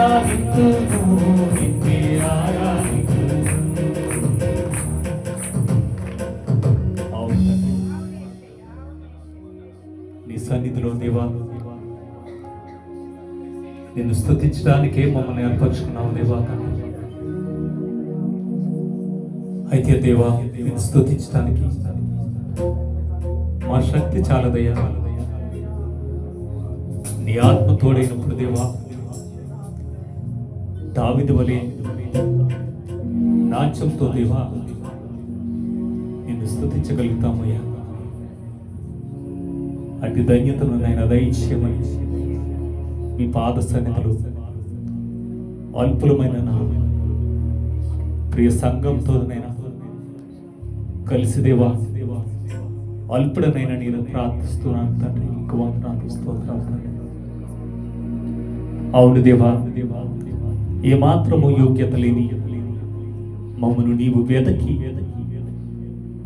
ఆరాధింతును నిన్నే ఆరాధింతును. అవును తండ్రి, నీ సన్నిధిలో దేవా నిన్ను స్తుతించడానికే మమ్మల్ని ఏర్పరచుకున్నావు దేవా తండ్రి. అయితే దేవా నిన్ను స్తుతించడానికి మా శక్తి చాలదయ్యా. నీ ఆత్మ తోడైనప్పుడు దేవా దావీదు వలె నాట్యంతో దేవా నిన్ను స్తుతించగలుగుతామయ్యా. అటు ధన్యతను నేను దయచేయమని మీ పాద సన్నిధిలో అల్పులమైన నా ప్రియ సంఘంతో నైనా కలిసి దేవా అల్పుడనైనా నేను ప్రార్థిస్తున్నాను తండ్రి. ఇంక వందనాలు స్తోత్రాలు తండ్రి. అవును దేవా, ఏమాత్రము యోగ్యత లేని మమ్మను నీవు వెదకి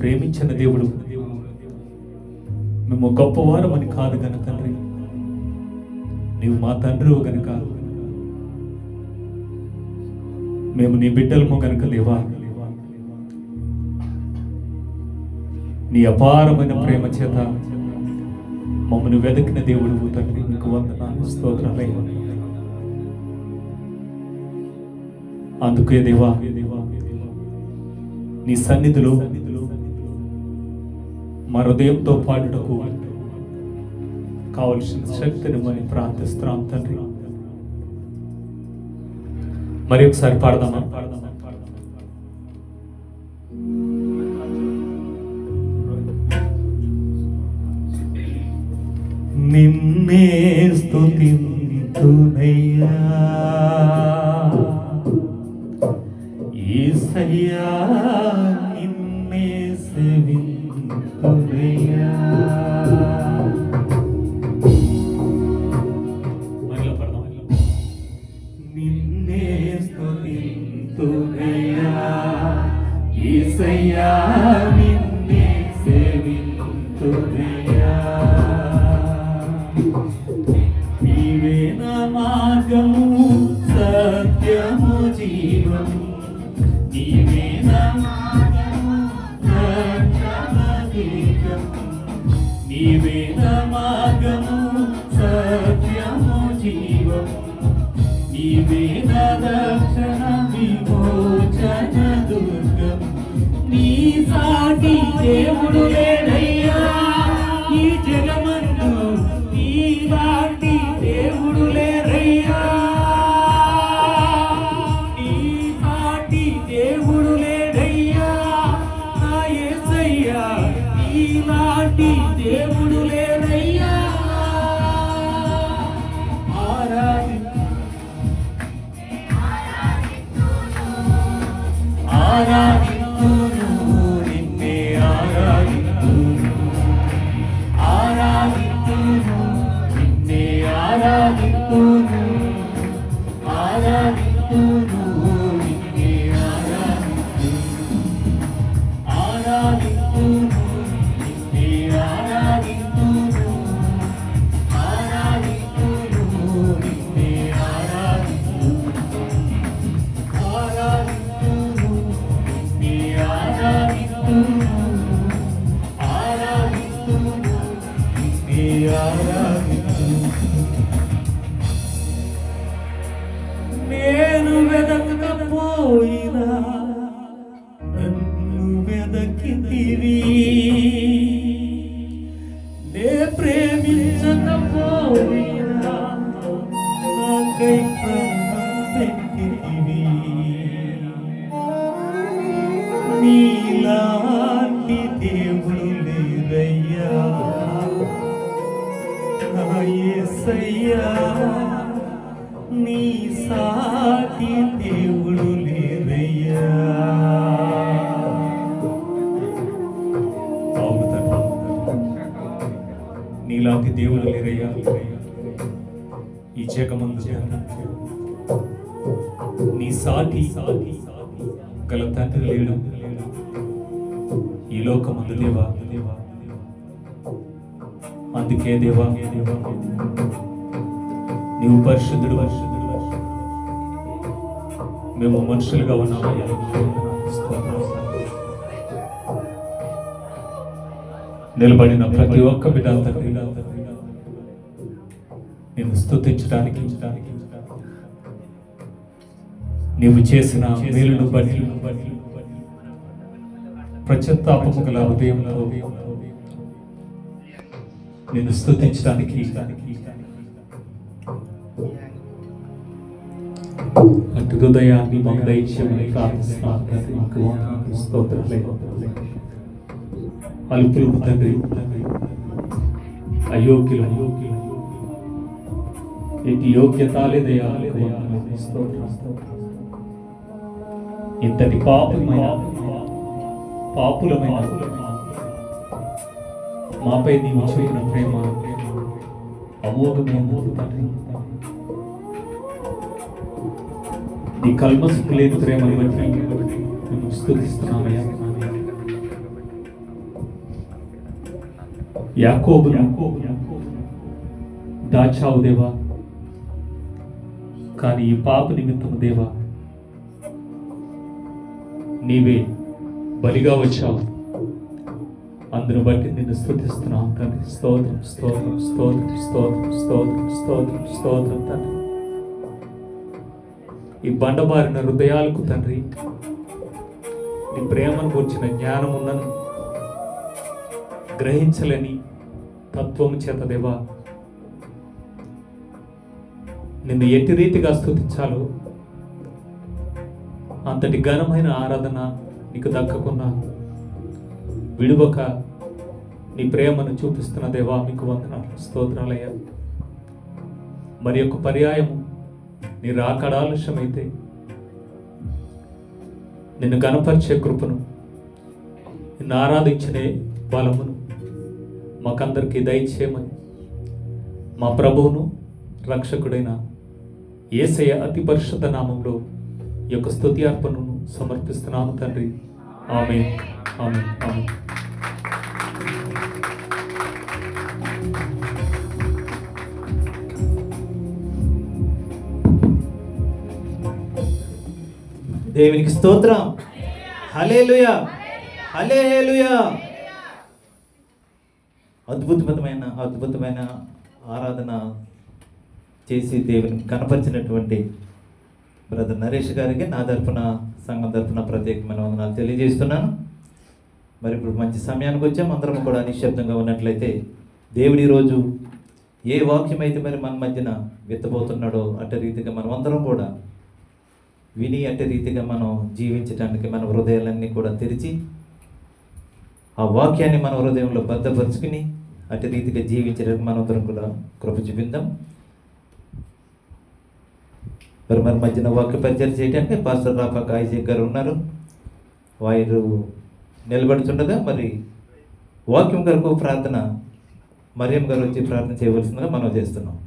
ప్రేమించిన దేవుడు. మేము గొప్పవారమని కాదు గన తండ్రి, నీవు మా తండ్రి గనుక మేము నీ బిడ్డలము గనుక దేవా నీ అపారమైన ప్రేమ చేత మమ్మల్ని వెదకిన దేవుడు తండ్రి. నీకు వందనాలు స్తోత్రాలయ్యా. అందుకే దేవా నీ సన్నిధిలో మా హృదయంతో పాటుటకు కావలసిన శక్తిని మరి ప్రార్థిస్తున్నాం తండ్రి. మరి ఒకసారి పాడదామా? నిన్నే స్తుతింతునయ్యా యేసయ్యా, నిన్నే సేవింతునయ్యా. నిన్నే స్తుతింతునయ్యా యేసయ్యా, నిన్నే సేవింతునయ్యా. నీవే నా మార్గము సత్యము జీవము, నీవే నా మార్గము సత్యము జీవము, నీవే నా మార్గము సత్యము జీవము, నీవే నా రక్షణ విమోచన దుర్గం. నీ సాటి దేవుడు లేడయ్యా ఈ జగమందు, నీ సాటి దేవుడు లేరయ్యా, నీ సాటి దేవుడు లేడయ్యా నా యేసయ్యా, నీ సాటి దేవుడు లేరయ్యా. ఆరాధింతును నిన్నే ఆరాధింతును, ఆరాధింతును నిన్నే ఆరాధింతును, ఆరాధింతును నిన్నే ఆరాధింతును, ఆరాధింతును నిన్నే ఆరాధింతును, ఆరాధింతును నిన్నే ఆరాధింతును, ఆరాధింతును నిన్నే ఆరాధింతును, ఆరాధింతును నిన్నే ఆరాధింతును. నేను వెదకకపోయినా నన్ను వెదకితివి, నే ప్రేమించకపోయినా నాకై ప్రాణం పెట్టితివి. నీలాంటి దేవుడు లేరయ్యా నా యేసయ్యా, నీ సాటి దేవుడు లేరయ్యా. అవును తండ్రి, నీలాంటి దేవుడు లేరయ్యా ఈ జగమందు. నీ సాటి గల తండ్రి లేడు ఈ లోకమందు దేవా. అందుకే దేవా నీవు పరిశుద్ధుడు, మేము మనుషులుగా ఉన్నామయ్యా. నిలబడిన ప్రతి ఒక్క బిడ్డ తండ్రి నేను స్తుతించడానికి, నీవు చేసిన మేలును బట్టి పశ్చాత్తాపము గల హృదయంలో నేను స్తుతించడానికి అటు హృదయాన్ని మాకు దయచేయమని ప్రార్థిస్తున్నాను తండ్రి. మాకు వందనాలు, స్తోత్రాలు. అల్పులు తండ్రి, అయోగ్యులు, ఎట్టి యోగ్యత లేదయా, ఇంతటి పాపులమైన మాపై నీవు చూపిన ప్రేమ అమోఘము తండ్రి. నీ కల్మషం లేని ప్రేమను బట్టి మేము స్తుతిస్తున్నామయ్యా. యాకోబును దాచావు దేవా, కానీ ఈ పాప నిమిత్తము దేవా నీవే బలిగా వచ్చావు. అందును బట్టి నిన్ను స్తుతిస్తున్నాం తండ్రి. స్తోత్రం, స్తోత్రం, స్తోత్రం, స్తోత్రం, స్తోత్రం, స్తోత్రం, స్తోత్రం తండ్రి. ఈ బండబారిన హృదయాలకు తండ్రి నీ ప్రేమను గురించిన జ్ఞానం ఉన్నను గ్రహించలేని తత్వము చేత దేవా నిన్ను ఎట్టి రీతిగా స్తుతించాలో అంతటి ఘనమైన ఆరాధన నీకు దక్కకున్నా విడువక నీ ప్రేమను చూపిస్తున్న దేవా మీకు వందనాలు, స్తోత్రాలయ్యా. మరి యొక్క పర్యాయము నీ రాకడ ఆలస్యమైతే నిన్ను గణపరిచే కృపను, నిన్ను ఆరాధించనే బలమును మాకందరికీ దయచేయమని మా ప్రభువును రక్షకుడైన యేసయ్య అతి పరిశుద్ధ నామంలో ఈ యొక్క స్తుతి అర్పణను సమర్పిస్తున్నాము తండ్రి. ఆమేన్, ఆమేన్, ఆమేన్. దేవునికి స్తోత్రం. హల్లెలూయా, హల్లెలూయా. అద్భుతమైన ఆరాధన చేసి దేవుని కనపరిచినటువంటి బ్రదర్ నరేష్ గారికి నా తరఫున, సంఘం తరఫున ప్రత్యేకమైన వందనాలు తెలియజేస్తున్నాను. మరి ఇప్పుడు మంచి సమయానికి వచ్చాం. అందరం కూడా నిశ్శబ్దంగా ఉన్నట్లయితే దేవుడు ఈరోజు ఏ వాక్యం అయితే మరి మన మధ్యన విత్తబోతున్నాడో అట్టి రీతిగా మనం అందరం కూడా విని అట్టి రీతిగా మనం జీవించడానికి మన హృదయాలన్నీ కూడా తెరిచి ఆ వాక్యాన్ని మన హృదయంలో భద్రపరుచుకుని అట్టి రీతిగా జీవించడానికి మనందరం కూడా కృప చూపిందాం. మరి మన మధ్యన వాక్య పరిచయం చేయడానికి పాస్టర్ రాపాక ఐజేక్ గారు ఉన్నారు. వారు నిలబడుతుండగా మరి వాక్యం కొరకు ప్రార్థన మరియమ్మ గారు వచ్చి ప్రార్థన చేయవలసిందిగా మనం చేస్తున్నాం.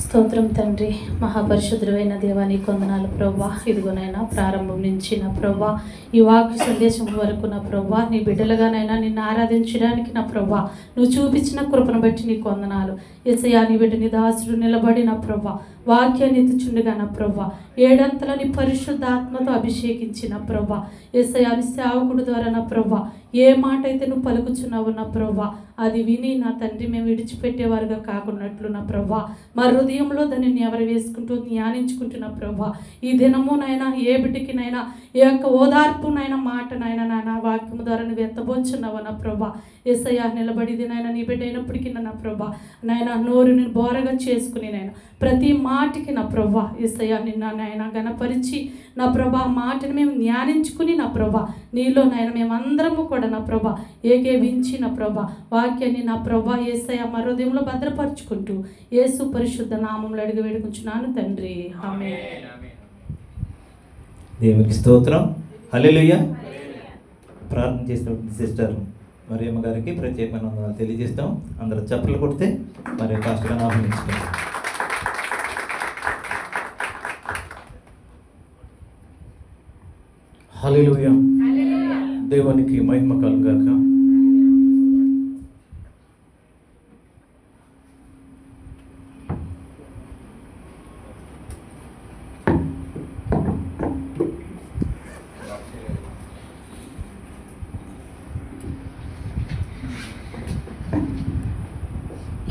స్తోత్రం తండ్రి, మహాపరిశుద్ధుడైన దేవాని కొందనాలు ప్రభా. ఇదిగోనైనా ప్రారంభం నుంచి నా ప్రభా ఈ వాక్య సందేశం వరకు నా ప్రభా నీ బిడ్డలుగానైనా నిన్ను ఆరాధించడానికి నా ప్రభా నువ్వు చూపించిన కృపను బట్టి నీ కొందనాలు. యేసయ్యా నీ బిడ్డ నీ దాసుడు నిలబడి నా ప్రభా వాక్యాన్ని ఎత్తుచుండగా నా ప్రభా ఏడంతలని పరిశుద్ధాత్మతో అభిషేకించిన ప్రభా యేసయ్యా నీ సేవకుడు ద్వారా నా ప్రభా ఏ మాట అయితే నువ్వు పలుకుచున్నావు నా ప్రభా అది విని నా తండ్రి మేము విడిచిపెట్టేవారుగా కాకున్నట్లు నా ప్రభా మా హృదయంలో దాన్ని ఎవరు వేసుకుంటూ ధ్యానించుకుంటున్న ప్రభా ఈ దినమునైనా ఏ బిడ్డకినైనా ఏ యొక్క ఓదార్పునైనా మాటనైనా నాయన వాక్యం ద్వారా నువ్వు ఎత్తబోచున్నావు నా ప్రభా. యేసయ్యా నిలబడిది నాయన నీ బిడ్డ అయినప్పటికీ నా ప్రభా నాయన నోరుని బోరగా చేసుకుని నాయన ప్రతి మాటకి నా ప్రభా యేసయ్యా నిన్న నాయన గణపరిచి నా ప్రభా మాటని మేము ధ్యానించుకుని నా ప్రభా నీలో నాయన మేమందరము కూడా నా ప్రభా ఏకేవించి నా ప్రభా వాక్యాన్ని నా ప్రభా యేసయ్యా మా హృదయంలో భద్రపరుచుకుంటూ యేసు పరిశుద్ధ నామంలో అడిగి వేడుకుంటున్నాను తండ్రి. ఆమేన్. దేవునికి స్తోత్రం. హల్లెలూయా. ప్రార్థన చేసిన సిస్టర్ మరియమ్మ గారికి ప్రత్యేకమైన వందనాలు తెలియజేస్తాం. అందరూ చప్పట్లు కొడితే మరి పాస్టర్గా ఆహ్వానించుకుంటాం. హల్లెలూయా. దేవునికి మహిమ కలుగాక.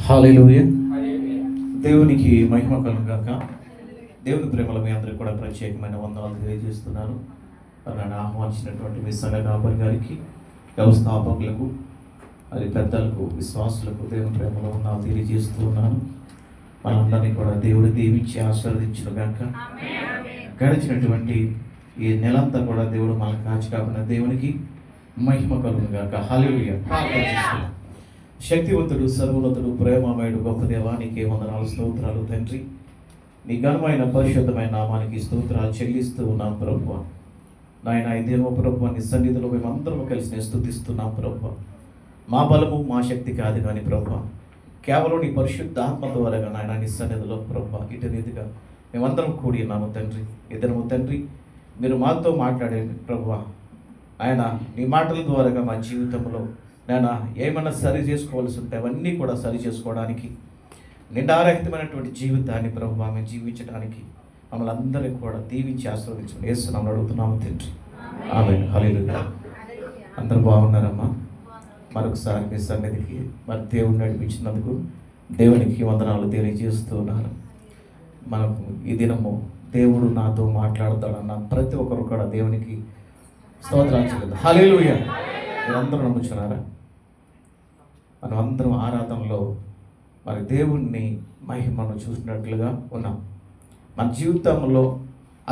హల్లెలూయా. దేవునికి మహిమ కలుగాక. దేవుని ప్రేమలో మీ అందరికీ కూడా ప్రత్యేకమైన వందనాలు తెలియజేస్తున్నాను. నన్ను ఆహ్వానించినటువంటి మీ సంఘ కాపరి గారికి, వ్యవస్థాపకులకు, అది పెద్దలకు, విశ్వాసులకు దేవుని ప్రేమలో వందనాలు తెలియజేస్తూ ఉన్నాను. మనందరినీ కూడా దేవుడు దీవించి ఆశీర్వదించుగాక. గడిచినటువంటి ఈ నెలంతా కూడా దేవుడు మనకు కాచి కాకుండా దేవునికి మహిమ కలుగుగాక. హల్లెలూయా. శక్తివంతుడు, సర్వోన్నతుడు, ప్రేమమయుడు, గొప్ప దేవానికి వందనాలు, స్తోత్రాలు తండ్రి. నీ ఘనమైన పరిశుద్ధమైన నామానికి స్తోత్రాలు చెల్లిస్తూ ఉన్నాం ప్రభువా. నాయన ఇదేమో ప్రభువా, నీ సన్నిధిలో మేమందరము కలిసి నేను స్తుతిస్తున్నాం ప్రభువా. మా బలము మా శక్తి కాదు కానీ ప్రభువా, కేవలం నీ పరిశుద్ధాత్మ ద్వారాగా నాయన నీ సన్నిధిలో ప్రభువా ఇటు రీతిగా మేమందరం కూడి ఉన్నాము తండ్రి. ఇద్దరము తండ్రి, మీరు మాతో మాట్లాడండి ప్రభువా. ఆయన నీ మాటల ద్వారాగా మా జీవితంలో నేను ఏమన్నా సరి చేసుకోవాల్సి ఉంటే అవన్నీ కూడా సరి చేసుకోవడానికి, నిండారహితమైనటువంటి జీవితాన్ని ప్రభువా మేము జీవించడానికి మమ్మల్ని అందరినీ కూడా దీవించి ఆశీర్వదించండి. యేసునామములో అడుగుతున్నాము తండ్రి. ఆమేన్. హల్లెలూయా. అందరూ బాగున్నారమ్మా? మరొకసారి మీ సన్నిధికి మరి దేవుడు నడిపించినందుకు దేవునికి వందనాలు తెలియజేస్తూ ఉన్నాను. మనకు ఈ దినము దేవుడు నాతో మాట్లాడతాడన్న ప్రతి ఒక్కరు కూడా దేవునికి స్తోత్రాలు చెల్లిద్దాం. హల్లెలూయా. మీరందరూ నమ్ముచున్నారా? మనం అందరం ఆరాధనలో మరి దేవుణ్ణి మహిమను చూసినట్లుగా ఉన్నాం. మన జీవితంలో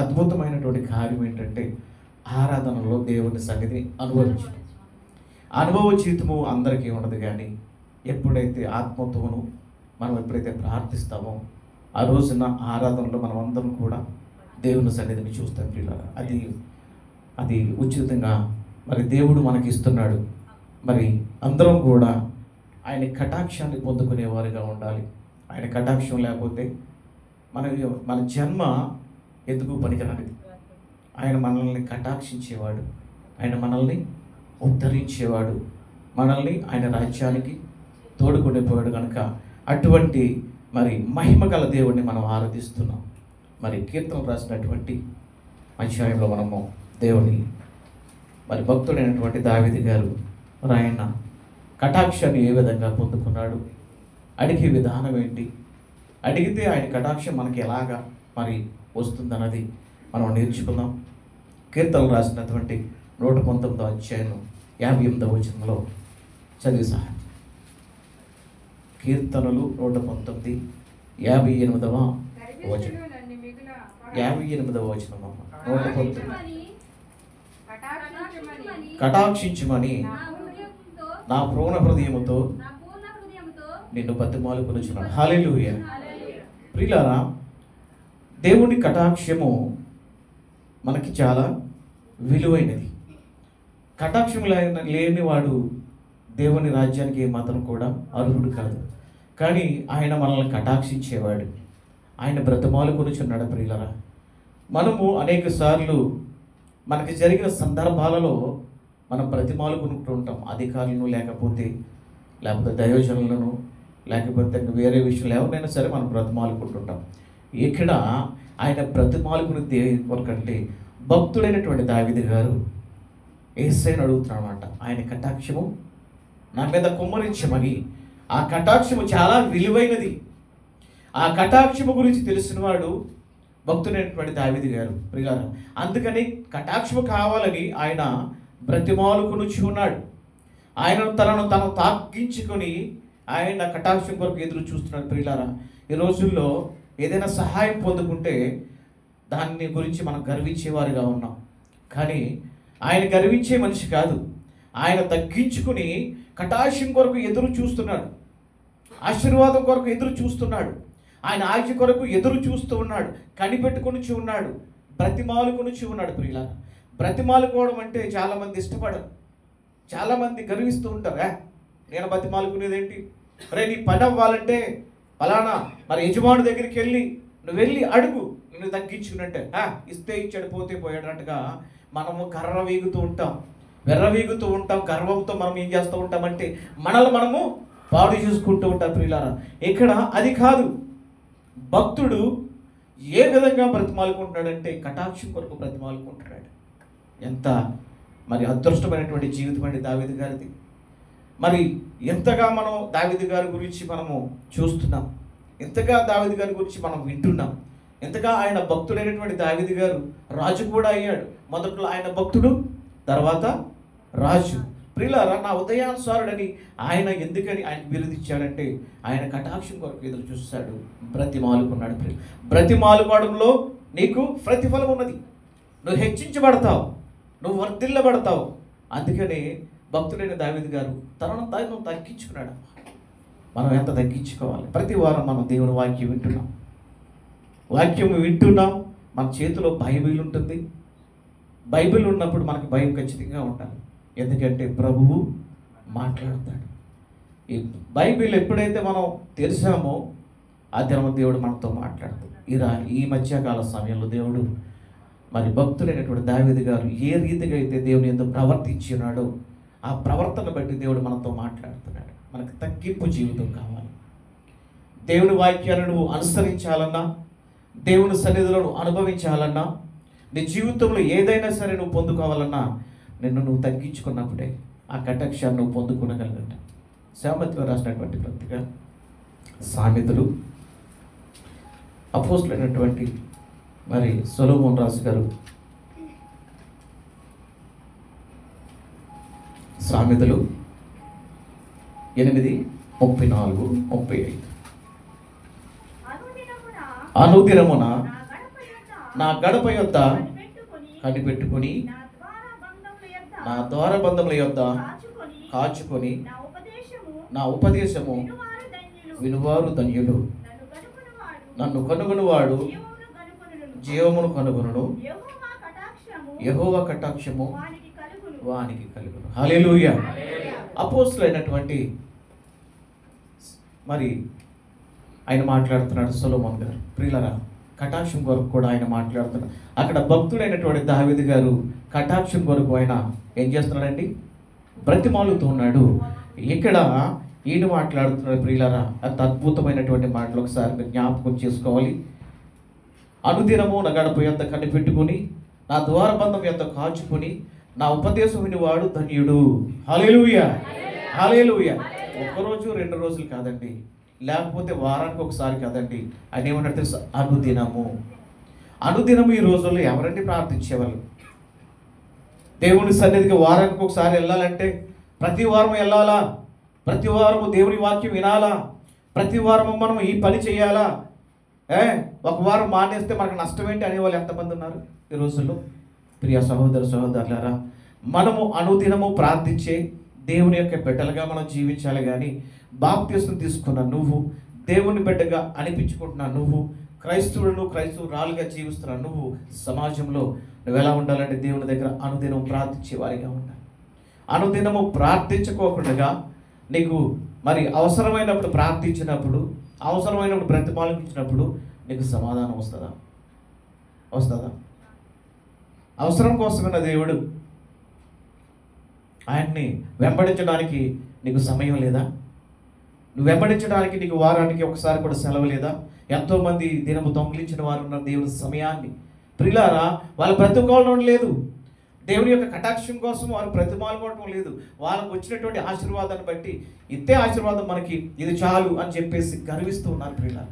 అద్భుతమైనటువంటి కార్యం ఏంటంటే ఆరాధనలో దేవుని సన్నిధిని అనుభవించడం. అనుభవ జీవితము అందరికీ ఉండదు, కానీ ఎప్పుడైతే ఆత్మతోనూ మనం ఎప్పుడైతే ప్రార్థిస్తామో ఆ రోజున ఆరాధనలో మనం అందరం కూడా దేవుని సన్నిధిని చూస్తాం పిల్లలు. అది ఉచితంగా మరి దేవుడు మనకి ఇస్తున్నాడు. మరి అందరం కూడా ఆయన కటాక్షాన్ని పొందుకునేవారుగా ఉండాలి. ఆయన కటాక్షం లేకపోతే మన జన్మ ఎందుకు పనికిరానిది. ఆయన మనల్ని కటాక్షించేవాడు, ఆయన మనల్ని ఉద్ధరించేవాడు, మనల్ని ఆయన రాజ్యానికి తోడుకొనిపోయాడు. కనుక అటువంటి మరి మహిమ గల దేవుడిని మనం ఆరాధిస్తున్నాం. మరి కీర్తన రాసినటువంటి అధ్యాయంలో మనము దేవుని మరి భక్తుడైనటువంటి దావీదు గారు మరి ఆయన కటాక్షాన్ని ఏ విధంగా పొందుకున్నాడు, అడిగే విధానం ఏంటి, అడిగితే ఆయన కటాక్షం మనకి ఎలాగా మరి వస్తుందన్నది మనం నేర్చుకుందాం. కీర్తనలు రాసినటువంటి 119వ అధ్యాయం 58వ వచనంలో చదివి సహాయం. కీర్తనలు 119 58వ వచనం. 58వ వచనం అమ్మ. 119 కటాక్షించుమని నా పూర్ణ హృదయముతో నిన్ను బతిమాలుకొనుచున్నాను. హల్లెలూయా. ప్రియులారా, దేవుని కటాక్షము మనకి చాలా విలువైనది. కటాక్షం లేనివాడు దేవుని రాజ్యానికి ఏమాత్రం కూడా అర్హుడు కాదు. కానీ ఆయన మనల్ని కటాక్షించేవాడు, ఆయన బ్రతమాలుకొనుచున్నాడు. ప్రియులారా, మనము అనేక సార్లు మనకి జరిగిన సందర్భాలలో మనం బ్రతిమాలుకుంటూ ఉంటాం. అధికారులను లేకపోతే దైవజనులను లేకపోతే వేరే విషయంలో ఎవరినైనా సరే మనం బ్రతిమాలుకుంటుంటాం. ఇక్కడ ఆయన బ్రతిమాలుకుని దేని కొరకంటే భక్తుడైనటువంటి దావీదు గారు యేసయ్యను అడుగుతున్నాడన్నమాట. ఆయన కటాక్షము నా మీద కుమ్మరించమని. ఆ కటాక్షము చాలా విలువైనది. ఆ కటాక్షము గురించి తెలిసినవాడు భక్తుడైనటువంటి దావీదు గారు. ప్రియులారా, అందుకని కటాక్షము కావాలని ఆయన బ్రతిమాలుకొనుచు ఉన్నాడు. ఆయనను తను తాగించుకొని ఆయన కటాక్షం కొరకు ఎదురు చూస్తున్నాడు. ప్రియులారా, ఈ రోజుల్లో ఏదైనా సహాయం పొందుకుంటే దాన్ని గురించి మనం గర్వించేవారుగా ఉన్నాం. కానీ ఆయన గర్వించే మనిషి కాదు. ఆయన తగ్గించుకుని కటాక్షం కొరకు ఎదురు చూస్తున్నాడు, ఆశీర్వాదం కొరకు ఎదురు చూస్తున్నాడు, ఆయన ఆజ్ఞ కొరకు ఎదురు చూస్తూ ఉన్నాడు, కనిపెట్టుకొనిచి ఉన్నాడు, బ్రతిమాలుకొనిచి ఉన్నాడు. ప్రియులారా, బ్రతిమాలుకోవడం అంటే చాలామంది ఇష్టపడరు. చాలామంది గర్విస్తూ ఉంటారు. నేను బ్రతిమాలుకునేదేంటి, రే నీ పని అవ్వాలంటే ఫలానా మరి యజమాని దగ్గరికి నువ్వు వెళ్ళి అడుగు, నిన్ను తగ్గించుకున్నట్టే ఇస్తే ఇచ్చాడు పోతే పోయాడన్నట్టుగా మనము కర్ర వీగుతూ ఉంటాం. వెర్రవీగుతూ ఉంటాం. గర్వంతో మనం ఏం చేస్తూ ఉంటామంటే మనల్ని మనము పాడు చేసుకుంటూ ఉంటాం ప్రియులారా. ఇక్కడ అది కాదు. భక్తుడు ఏ విధంగా బ్రతిమాలుకుంటున్నాడంటే కటాక్షం కొరకు బ్రతిమాలుకుంటున్నాడు. ఎంత మరి అదృష్టమైనటువంటి జీవితం అండి దావీదు గారిది. మరి ఎంతగా మనం దావీదు గారి గురించి మనము చూస్తున్నాం, ఎంతగా దావీదు గారి గురించి మనం వింటున్నాం, ఎంతగా ఆయన భక్తుడైనటువంటి దావీదు గారు రాజు కూడా అయ్యాడు. మొదట్లో ఆయన భక్తుడు, తర్వాత రాజు. ప్రియులారా, నా ఉదయానుసారుడని ఆయన ఎందుకని ఆయన బిరుదిచ్చాడంటే ఆయన కటాక్షం కొరకు ఎదురు చూస్తాడు, బ్రతిమాలుకున్నాడు. బ్రతిమాలుకోవడంలో నీకు ప్రతిఫలం ఉన్నది. నువ్వు హెచ్చించబడతావు, నువ్వు వర్ధిల్లబడతావు. అందుకని భక్తుడైన దావీదు గారు తనను తాను తగ్గించుకున్నాడు. మనం ఎంత తగ్గించుకోవాలి? ప్రతి వారం మనం దేవుని వాక్యం వింటున్నాం, వాక్యం వింటున్నాం. మన చేతిలో బైబిల్ ఉంటుంది. బైబిల్ ఉన్నప్పుడు మనకు భయం ఖచ్చితంగా ఉండాలి. ఎందుకంటే ప్రభువు మాట్లాడతాడు. ఈ బైబిల్ ఎప్పుడైతే మనం తెలిసామో ఆ దినం దేవుడు మనతో మాట్లాడతాడు. ఈ మధ్యకాల సమయంలో దేవుడు మరి భక్తులైనటువంటి దావీదు గారు ఏ రీతిగా అయితే దేవుని ఎందుకు ప్రవర్తించినాడో ఆ ప్రవర్తన బట్టి దేవుడు మనతో మాట్లాడుతున్నాడు. మనకు తగ్గింపు జీవితం కావాలి. దేవుని వాక్యాలను నువ్వు అనుసరించాలన్నా, దేవుని సన్నిధిలో నువ్వు అనుభవించాలన్నా, నీ జీవితంలో ఏదైనా సరే నువ్వు పొందుకోవాలన్నా నిన్ను నువ్వు తగ్గించుకున్నప్పుడే ఆ కటాక్షాన్ని నువ్వు పొందుకోగలగట. సామెతలో రాసినటువంటి పత్రిక సామెతలు అపోస్తులైనటువంటి మరి సొలొమోను రాజు గారు సామెతలు 8:34-35 అనుదినమున నా గడప యొద్ద కనిపెట్టుకుని నా ద్వారబంధముల యొద్ద కాచుకొని నా ఉపదేశము వినువారు ధన్యులు. నన్ను కనుగొనువాడు జీవమును కనుగొనును, యెహోవా కటాక్షము వానికి కలుగును. హల్లెలూయా. అపోస్తులైనటువంటి మరి ఆయన మాట్లాడుతున్నాడు సొలొమోను గారు. ప్రియులారా, కటాక్షం కొరకు కూడా ఆయన మాట్లాడుతున్నాడు. అక్కడ భక్తుడైనటువంటి దావీదు గారు కటాక్షం కొరకు ఆయన ఏం చేస్తున్నాడండి? బ్రతిమాలుతూ ఉన్నాడు. ఇక్కడ ఈయన మాట్లాడుతున్నాడు. ప్రియులారా, అంత అద్భుతమైనటువంటి మాటలు ఒకసారి మీరు జ్ఞాపకం చేసుకోవాలి. అనుదినము నా గడప యొద్ద కనిపెట్టుకుని నా ద్వారబంధం యొద్ద కాచుకొని నా ఉపదేశం వినివాడు ధన్యుడు. హల్లెలూయా, హల్లెలూయా. ఒక్కరోజు 2 రోజులు కాదండి, లేకపోతే వారానికి ఒకసారి కాదండి. ఆయన ఏమన్నాడు తెలుసా? అనుదినము. అనుదినము. ఈ రోజుల్లో ఎవరండి ప్రార్థించేవాళ్ళు? దేవుని సన్నిధికి వారానికి ఒకసారి వెళ్ళాలంటే ప్రతి వారం వెళ్ళాలా? ప్రతి వారము దేవుని వాక్యం వినాలా? ప్రతి వారము మనం ఈ పని చేయాలా? ఒక వారం మానేస్తే మనకు నష్టం ఏంటి అనేవాళ్ళు ఎంతమంది ఉన్నారు ఈ రోజుల్లో? ప్రియ సహోదర సహోదరులారా, మనము అనుదినము ప్రార్థించే దేవుని యొక్క బిడ్డలుగా మనం జీవించాలి. కానీ బాప్తిస్మం తీసుకున్న నువ్వు, దేవుని బిడ్డగా అనిపించుకుంటున్నా నువ్వు, క్రైస్తవురాలుగా జీవిస్తున్న నువ్వు, సమాజంలో నువ్వు ఎలా ఉండాలంటే దేవుని దగ్గర అనుదినం ప్రార్థించే వారిగా ఉండాలి. అనుదినము ప్రార్థించుకోకుండా నీకు మరి అవసరమైనప్పుడు ప్రార్థించినప్పుడు, అవసరమైనప్పుడు బ్రతిమాలించినప్పుడు నీకు సమాధానం వస్తుందా? అవసరం కోసమైన దేవుడు ఆయన్ని వెంబడించడానికి నీకు సమయం లేదా? నువ్వు వెంబడించడానికి నీకు వారానికి ఒకసారి కూడా సెలవు లేదా? ఎంతోమంది దినము దొంగిలించిన వారు ఉన్నారు దేవుని సమయాన్ని. ప్రియులారా, వాళ్ళు బ్రతుకోవడం లేదు. దేవుని యొక్క కటాక్షం కోసం వారు బ్రతిమాలుకోవడం లేదు. వాళ్ళకు వచ్చినటువంటి ఆశీర్వాదాన్ని బట్టి ఇంతే ఆశీర్వాదం మనకి, ఇది చాలు అని చెప్పేసి గర్విస్తూ ఉన్నారు. ప్రియులారా,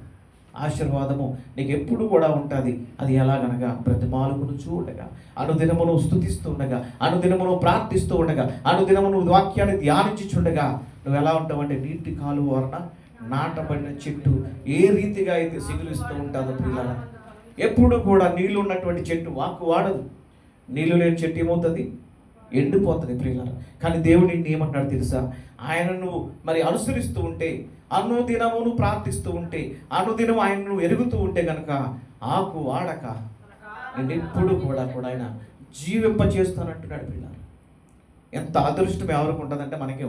ఆశీర్వాదము నీకు ఎప్పుడు కూడా ఉంటుంది. అది ఎలాగనగా బ్రతిమాలుకును చూడగా, అనుదినమును స్తుతిస్తూ ఉండగా, అనుదినమును ప్రార్థిస్తూ ఉండగా, అనుదినమును వాక్యాన్ని ధ్యానించుచుండగా నువ్వు ఎలా ఉంటావంటే నీటి కాలువ వలన నాటబడిన చెట్టు ఏ రీతిగా అయితే సిగులిస్తూ ఉంటుందో. ప్రియులారా, ఎప్పుడు కూడా నీళ్ళు ఉన్నటువంటి చెట్టు వాక్కు వాడదు. నీళ్ళు లేని చెట్టు ఏమవుతుంది? ఎండిపోతుంది. ప్రియులారా, కానీ దేవుడు నిన్ను ఏమంటాడు తెలుసా? ఆయనను మరి అనుసరిస్తూ ఉంటే, అనుదినమును ప్రార్థిస్తూ ఉంటే, అనుదినం ఆయనను ఎరుగుతూ ఉంటే కనుక ఆకు వాడక నేను ఎప్పుడు కూడా ఆయన జీవింపచేస్తానంటున్నాడు. పిల్లలు, ఎంత అదృష్టం ఎవరికి ఉంటుందంటే మనకే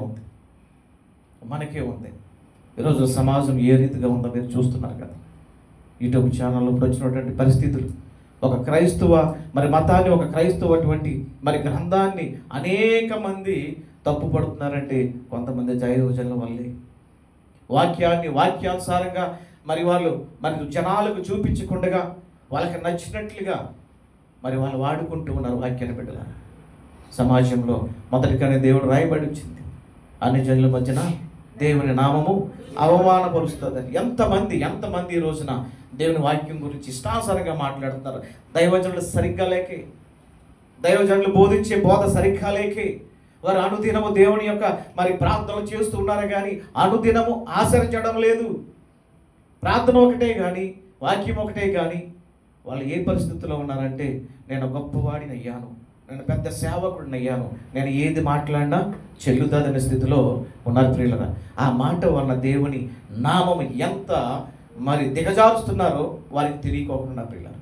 ఉంది. ఈరోజు సమాజం ఏ రీతిగా ఉందో మీరు చూస్తున్నారు కదా. యూట్యూబ్ ఛానల్లో ఇప్పుడు వచ్చినటువంటి పరిస్థితులు, ఒక క్రైస్తవ మరి మతాన్ని, ఒక క్రైస్తవ అటువంటి మరి గ్రంథాన్ని అనేక మంది తప్పుపడుతున్నారంటే కొంతమంది దైవజనుల వల్లే. వాక్యానుసారంగా మరి వాళ్ళు మరి జనాలకు చూపించకుండా వాళ్ళకి నచ్చినట్లుగా మరి వాళ్ళు వాడుకుంటూ ఉన్నారు వాక్యాన్ని. బిడ్డల సమాజంలో మొదటిగానే దేవుడు రాయబడి వచ్చింది, అన్ని జనుల మధ్యన దేవుని నామము అవమానపరుస్తుందని. ఎంతమంది ఈ రోజున దేవుని వాక్యం గురించి ఇష్టానుసారంగా మాట్లాడుతున్నారు. దైవజనులు సరిగ్గా లేకే, దైవజనులు బోధించే బోధ సరిగ్గా లేకే వారు అనుదినము దేవుని యొక్క మరి ప్రార్థనలు చేస్తూ ఉన్నారు, కానీ అనుదినము ఆచరించడం లేదు. ప్రార్థన ఒకటే కానీ, వాక్యం ఒకటే కానీ, వాళ్ళు ఏ పరిస్థితిలో ఉన్నారంటే, నేను గొప్పవాడిని అయ్యాను, నేను పెద్ద సేవకుడిని అయ్యాను, నేను ఏది మాట్లాడినా చెల్లుతుందనే స్థితిలో ఉన్నారు ప్రియులరా. ఆ మాట వలన దేవుని నామము ఎంత మరి దిగజారుస్తున్నారో వారికి తెలియకోకుండా ప్రియులరా.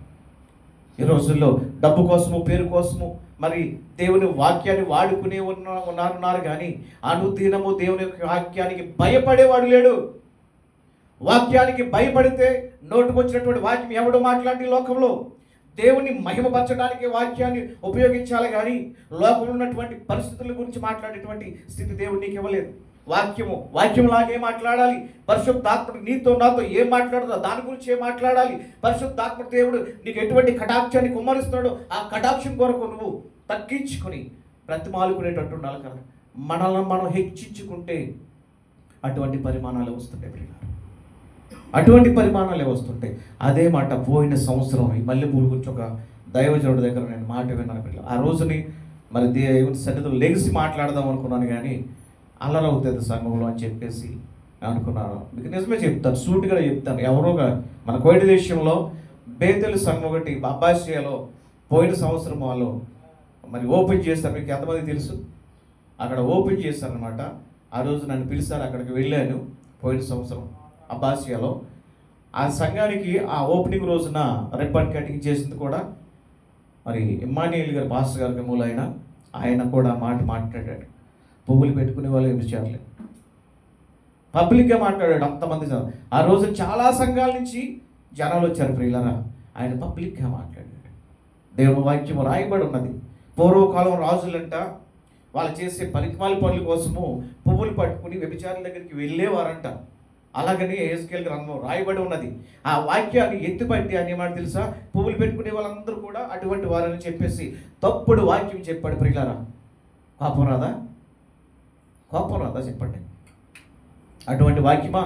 ఈ రోజుల్లో డబ్బు కోసము, పేరు కోసము మరి దేవుని వాక్యాన్ని వాడుకునే ఉన్నారు కానీ అనుదినము దేవుని యొక్క వాక్యానికి భయపడేవాడు లేడు. వాక్యానికి భయపడితే నోటుకొచ్చినటువంటి వాక్యం ఎవడు మాట్లాడి లోకంలో దేవుని మహిమపరచడానికి వాక్యాన్ని ఉపయోగించాలి, కానీ లోకంలో ఉన్నటువంటి పరిస్థితుల గురించి మాట్లాడేటువంటి స్థితి దేవుడు నీకు ఇవ్వలేదు. వాక్యంలాగే మాట్లాడాలి. పరిశుద్ధాత్ముడు నీతో నాతో ఏం మాట్లాడుతుందో దాని గురించి ఏం మాట్లాడాలి. పరిశుద్ధాత్ముడు దేవుడు నీకు ఎటువంటి కటాక్షాన్ని కుమ్మరిస్తున్నాడో ఆ కటాక్షం కొరకు నువ్వు తగ్గించుకొని బ్రతిమాలుకునేటట్టు ఉండాలి కదా. మనల్ని మనం హెచ్చించుకుంటే అటువంటి పరిమాణాలు వస్తుంటాయి, అటువంటి పరిమాణాలే వస్తుంటాయి. అదే మాట పోయిన సంవత్సరం ఈ మల్లెపూల గురించి ఒక దైవజనుడి దగ్గర నేను మాట విన్నాను పిల్లలు. ఆ రోజుని మరి దేవుని సన్నిధిలో లెగిసి మాట్లాడదాం అనుకున్నాను, కానీ అల్లరవుతుంది సంఘంలో అని చెప్పేసి అనుకున్నాను. మీకు నిజమే చెప్తాను, సూటిగా చెప్తాను. ఎవరోగా మన కోయిట దేశంలో బేతెలు సంఘం ఒకటి అబ్బాసియాలో పోయిన సంవత్సరం వాళ్ళు మరి ఓపెన్ చేస్తారు. మీకు ఎంతమంది తెలుసు? అక్కడ ఓపెన్ చేస్తారనమాట. ఆ రోజు నన్ను పిలిచారు, అక్కడికి వెళ్ళాను. పోయిన సంవత్సరం అబ్బాసియాలో ఆ సంఘానికి ఆ ఓపెనింగ్ రోజున రిబ్బన్ కటింగ్ చేసింది కూడా మరి ఇమ్మానియల్ గారు, పాస్టర్ గారికి మూలైన ఆయన కూడా మాట్లాడాడు. పువ్వులు పెట్టుకునే వాళ్ళు విషయాలే పబ్లిక్గా మాట్లాడాడు. అంతమంది ఆ రోజు చాలా సంఘాల నుంచి జనాలు వచ్చారు ప్రియులరా. ఆయన పబ్లిక్గా మాట్లాడాడు. దేవుని వాక్యం రాయబడి ఉన్నది. పూర్వకాలం రాజులంట వాళ్ళు చేసే పనికిమాల పనుల కోసము పువ్వులు పట్టుకుని వ్యభిచారుల దగ్గరికి వెళ్ళేవారంట. అలాగని ఎహెజ్కేలు గ్రంథంలో రాయబడి ఉన్నది. ఆ వాక్యాన్ని ఎత్తుపట్టి అని ఏమాట తెలుసా, పువ్వులు పెట్టుకునే వాళ్ళందరూ కూడా అటువంటి వారని చెప్పేసి తప్పుడు వాక్యం చెప్పాడు ప్రియులారా. కోపం రాదా చెప్పండి? అటువంటి వాక్యమా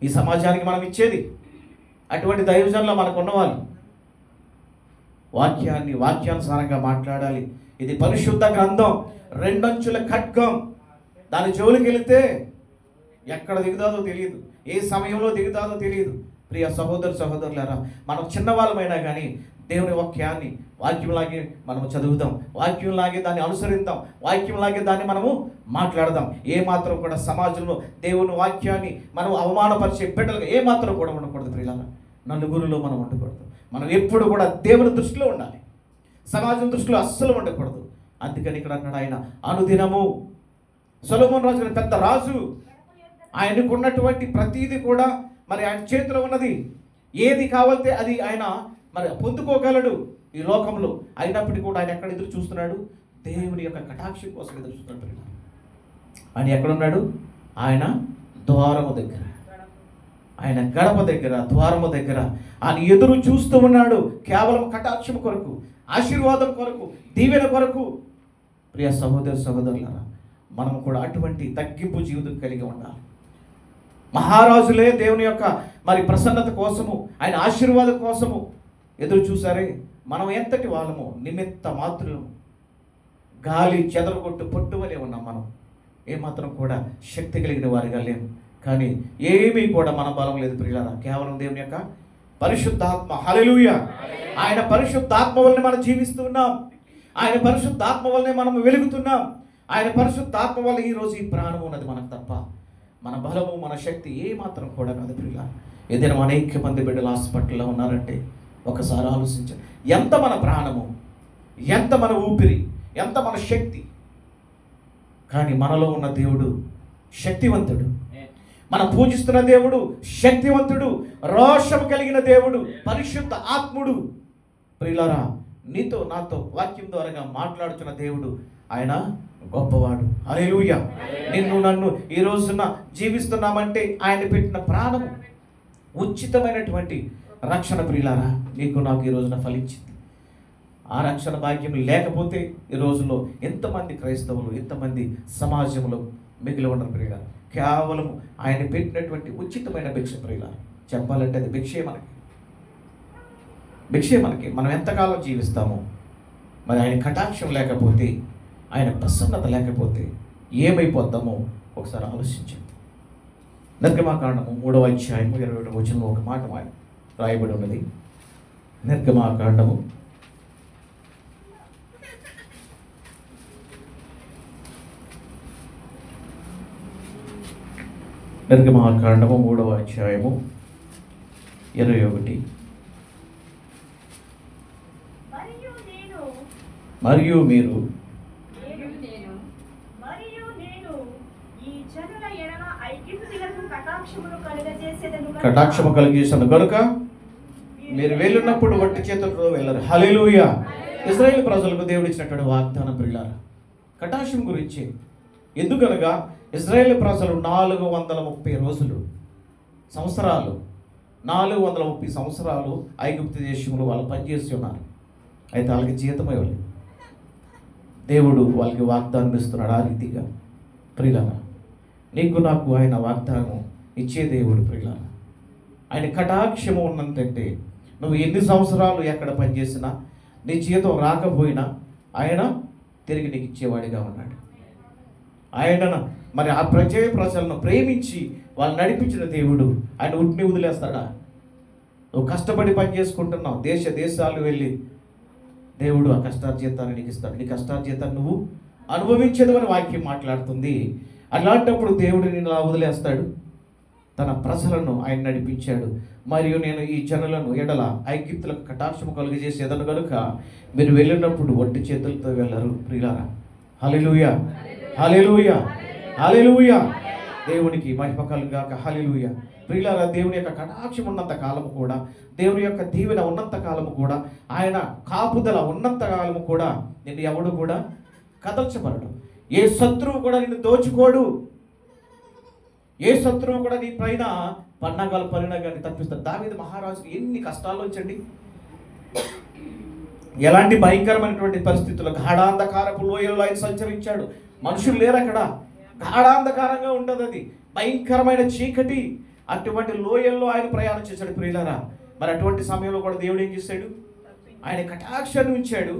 ఈ సమాజానికి మనం ఇచ్చేది? అటువంటి దైవజనులు మనకు ఉన్నవాళ్ళు వాక్యానుసారంగా మాట్లాడాలి. ఇది పరిశుద్ధ గ్రంథం, రెండంచుల ఖడ్గం. దాని జోలికి వెళితే ఎక్కడ దిగుతాదో తెలియదు, ఏ సమయంలో దిగుతాదో తెలియదు. ప్రియ సహోదరులారా, మనం చిన్నవాళ్ళమైనా కానీ దేవుని వాక్యంలాగే మనం చదువుదాం, వాక్యంలాగే దాన్ని అనుసరిద్దాం, వాక్యంలాగే దాన్ని మనము మాట్లాడదాం. ఏమాత్రం కూడా సమాజంలో దేవుని వాక్యాన్ని మనం అవమానపరిచే బిడ్డలుగా ఏమాత్రం కూడా ఉండకూడదు ప్రియులారా. నలుగురిలో మనం ఉండకూడదు. మనం ఎప్పుడు కూడా దేవుని దృష్టిలో ఉండాలి, సమాజం దృష్టిలో అస్సలు ఉండకూడదు. అందుకని ఇక్కడ అన్నాడు ఆయన అనుదినము. సొలొమోను రాజు గారు పెద్ద రాజు, ఆయనకు ఉన్నటువంటి ప్రతీది కూడా మరి ఆయన చేతిలో ఉన్నది. ఏది కావాలితే అది ఆయన మరి పొందుకోగలడు ఈ లోకంలో. అయినప్పటికీ కూడా ఆయన ఎక్కడ ఎదురు చూస్తున్నాడు? దేవుని యొక్క కటాక్షం కోసం ఎదురు చూస్తున్నాడు. ఆయన ఎక్కడున్నాడు? ఆయన ద్వారము దగ్గర, ఆయన గడప దగ్గర, ద్వారము దగ్గర ఆయన ఎదురు చూస్తూ ఉన్నాడు. కేవలం కటాక్షం కొరకు, ఆశీర్వాదం కొరకు, దీవెన కొరకు. ప్రియ సహోదరులారా, మనం కూడా అటువంటి తగ్గింపు జీవితం కలిగి ఉండాలి. మహారాజులే దేవుని యొక్క మరి ప్రసన్నత కోసము, ఆయన ఆశీర్వాదం కోసము ఎదురు చూసారే. మనం ఎంతటి వాళ్ళము? నిమిత్త మాత్రులము, గాలి చెదరగొట్టు పొట్టు వలె ఉన్నాం. మనం ఏమాత్రం కూడా శక్తి కలిగిన వారిగా లేము. కానీ ఏమీ కూడా మన బలం లేదు ప్రియులారా, కేవలం దేవుని యొక్క పరిశుద్ధాత్మ. హల్లెలూయా! ఆయన పరిశుద్ధాత్మ వల్లనే మనం జీవిస్తూ ఉన్నాం. ఆయన పరిశుద్ధాత్మ వల్లనే మనం వెలుగుతున్నాం. ఆయన పరిశుద్ధాత్మ వల్ల ఈరోజు ఈ ప్రాణం ఉన్నది మనకు తప్ప మన బలము, మన శక్తి ఏమాత్రం కూడా కాదు ప్రియులారా. ఏదైనా అనేక మంది బిడ్డలు హాస్పిటల్లో ఉన్నారంటే ఒకసారి ఆలోచించండి. ఎంత మన ప్రాణము, ఎంత మన ఊపిరి, ఎంత మన శక్తి. కానీ మనలో ఉన్న దేవుడు శక్తివంతుడు. మనం పూజిస్తున్న దేవుడు శక్తివంతుడు, రోషము కలిగిన దేవుడు, పరిశుద్ధ ఆత్ముడు. ప్రియులారా, నీతో నాతో వాక్యం ద్వారా మాట్లాడుతున్న దేవుడు ఆయన గొప్పవాడు. హల్లెలూయా. నిన్ను నన్ను ఈ రోజున జీవిస్తున్నామంటే ఆయన పెట్టిన ప్రాణము ఉచితమైనటువంటి రక్షణ. ప్రియులారా, నీకు నాకు ఈ రోజున ఫలించింది. ఆ రక్షణ భాగ్యం లేకపోతే ఈ రోజుల్లో ఎంతమంది క్రైస్తవులు, ఎంతమంది సమాజంలో మిగిలి ఉన్నారు ప్రియులారా. కేవలం ఆయన పెట్టినటువంటి ఉచితమైన భిక్ష ప్రియులారా. చెప్పాలంటే అది భిక్షే మనకి. మనం ఎంతకాలం జీవిస్తామో, మరి ఆయన కటాక్షం లేకపోతే, ఆయన ప్రసన్నత లేకపోతే ఏమైపోతామో ఒకసారి ఆలోచించండి. నిర్గమాకాండము 3వ అధ్యాయము 22వ వచనంలో ఒక మాట రాయబడి ఉన్నది. నిర్గమాకాండము 3వ అధ్యాయము 21. మరియు మీరు కటాక్షము కలిగేసాను కనుక మీరు వెళ్ళినప్పుడు వట్టి చేతులతో వెళ్ళరు. హల్లెలూయా. ఇశ్రాయేలు ప్రజలకు దేవుడు ఇచ్చినటువంటి వాగ్దానం ప్రియులారా కటాక్షం గురించి. ఎందుకనగా ఇశ్రాయేలు ప్రజలు 430 సంవత్సరాలు 430 సంవత్సరాలు ఐగుప్తు దేశంలో వాళ్ళు పనిచేసి ఉన్నారు. అయితే వాళ్ళకి జీతం ఇవ్వాలి. దేవుడు వాళ్ళకి వాగ్దానం ఇస్తున్నాడు. ఆ రీతిగా ప్రియులారా, నీకు నాకు ఆయన వాగ్దానం ఇచ్చే దేవుడు ప్రియులారా. ఆయన కటాక్షము ఉన్నంతంటే నువ్వు ఎన్ని సంవత్సరాలు ఎక్కడ పనిచేసినా, నీ జీతం రాకపోయినా ఆయన తిరిగి నీకు ఇచ్చేవాడిగా ఉన్నాడు. ఆయన మరి ఆ ప్రజలను ప్రేమించి వాళ్ళు నడిపించిన దేవుడు ఆయన ఉట్టిని వదిలేస్తాడా? నువ్వు కష్టపడి పని చేసుకుంటున్నావు, దేశాలు వెళ్ళి దేవుడు ఆ కష్టార్జితాన్ని నీకు ఇస్తాడు. నీ కష్టార్జితాన్ని నువ్వు అనుభవించదు అని వాక్యం మాట్లాడుతుంది. అలాంటప్పుడు దేవుడు నిన్ను అలా వదిలేస్తాడు? తన ప్రజలను ఆయన నడిపించాడు. మరియు నేను ఈ జనులను ఎడల ఐగుప్తులకు కటాక్షము కలుగజేసేదను కనుక మీరు వెళ్ళినప్పుడు వట్టి చేతులతో వెళ్ళరు ప్రియులారా. హల్లెలూయా, హల్లెలూయా, హల్లెలూయా. దేవునికి మహిమ కలుగాక. హల్లెలూయా. ప్రియులారా, దేవుని యొక్క కటాక్షం ఉన్నంత కాలము కూడా, దేవుని యొక్క దీవెన ఉన్నంత కాలము కూడా, ఆయన కాపుదల ఉన్నంత కాలము కూడా నిన్ను ఎవడు కూడా కదల్చబడడు. ఏ శత్రువు కూడా నిన్ను దోచుకోడు. ఏ శత్రువు కూడా నీ పైన పన్నాగాలు పరిణాగాన్ని తప్పిస్తాడు. దావీదు మహారాజుకి ఎన్ని కష్టాలు వచ్చండి. ఎలాంటి భయంకరమైనటువంటి పరిస్థితుల్లో గాఢాంధకారపు లోయలో ఆయన సంచరించాడు. మనుషులు లేరు అక్కడ. గాఢాంధకారంగా ఉంటుంది, అది భయంకరమైన చీకటి. అటువంటి లోయల్లో ఆయన ప్రయాణం చేశాడు ప్రియులారా. మరి అటువంటి సమయంలో కూడా దేవుడు ఏం చేశాడు? ఆయన కటాక్షాన్ని ఉంచాడు.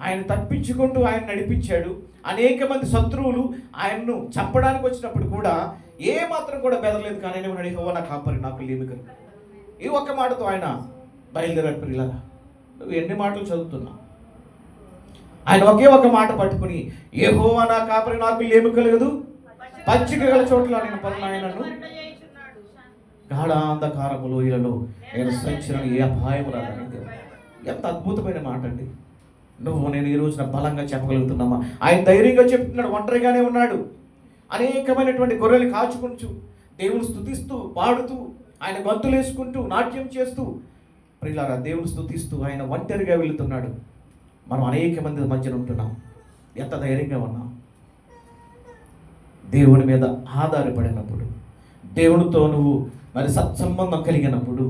ఆయన తప్పించుకుంటూ ఆయన నడిపించాడు. అనేక మంది శత్రువులు ఆయన్ను చంపడానికి వచ్చినప్పుడు కూడా ఏ మాత్రం కూడా బెదరలేదు. కానీ ఏమన్నాడు? యెహోవా నా కాపరి, నాకు లేమి కలుగు. ఈ ఒక్క మాటతో ఆయన బయలుదేరాడు ప్రియులారా. నువ్వు ఎన్ని మాటలు చదువుతున్నావు? ఆయన ఒకే ఒక మాట పట్టుకుని, యెహోవా నా కాపరి, నాకు లేమి కలగదు, పచ్చిక గల చోట్ల నేను పరునాయనను, గాఢాంధకారము లోయలలో నేను సంచరణ ఏ అపాయం రాదని. ఎంత అద్భుతమైన మాట అండి. నువ్వు నేను ఈ రోజున బలంగా చెప్పగలుగుతున్నామా? ఆయన ధైర్యంగా చెప్తున్నాడు. ఒంటరిగానే ఉన్నాడు. అనేకమైనటువంటి గొర్రెలు కాచుకుంటూ, దేవుని స్తుతిస్తూ, పాడుతూ, ఆయన గంతులు వేసుకుంటూ, నాట్యం చేస్తూ ప్రియులారా దేవుని స్తుతిస్తూ ఆయన ఒంటరిగా వెళుతున్నాడు. మనం అనేక మంది మధ్యన ఉంటున్నాం. ఎంత ధైర్యంగా ఉన్నాం? దేవుని మీద ఆధారపడినప్పుడు, దేవునితో నువ్వు మరి సత్సంబంధం కలిగినప్పుడు,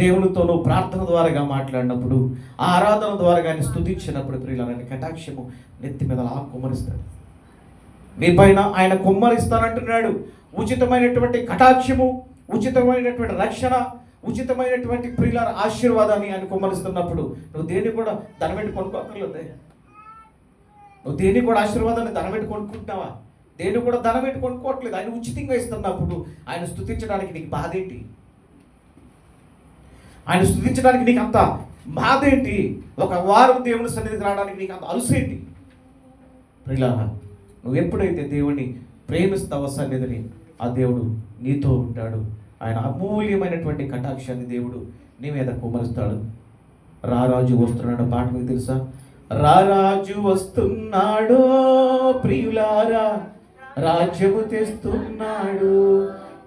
దేవునితో నువ్వు ప్రార్థన ద్వారాగా మాట్లాడినప్పుడు, ఆరాధన ద్వారా కానీ స్తుతించినప్పుడు ప్రియులారా కటాక్షము నెత్తి మీద అలా కుమ్మరిస్తాడు. నీ పైన ఆయన కుమ్మరిస్తానంటున్నాడు. ఉచితమైనటువంటి కటాక్షము, ఉచితమైనటువంటి రక్షణ, ఉచితమైనటువంటి ప్రియులార ఆశీర్వాదాన్ని ఆయన కుమ్మరిస్తున్నప్పుడు నువ్వు దేన్ని కూడా ధనం పెట్టి కొనుక్కోక్కర్లేదే. నువ్వు దేన్ని కూడా ఆశీర్వాదాన్ని ధనం పెట్టి కొనుక్కుంటున్నావా? దేన్ని కూడా ధనం పెట్టి కొనుక్కోవట్లేదు. ఆయన ఉచితంగా ఇస్తున్నప్పుడు ఆయన స్తుతించడానికి నీకు బాధ ఏంటి? ఆయన స్తుతించడానికి నీకు అంత బాధ ఏంటి? ఒక వారం దేవుని సన్నిధికి రావడానికి నీకు అంత అలుసేంటి? ప్రియులారా, నువ్వు ఎప్పుడైతే దేవుణ్ణి ప్రేమిస్తావో సన్నిధిని, ఆ దేవుడు నీతో ఉంటాడు. ఆయన అమూల్యమైనటువంటి కటాక్షాన్ని దేవుడు నీ మీద కుమరుస్తాడు. రారాజు వస్తున్నాడు పాట మీకు తెలుసా? రారాజు వస్తున్నాడు ప్రియులారా, రాజ్యము తెస్తున్నాడు,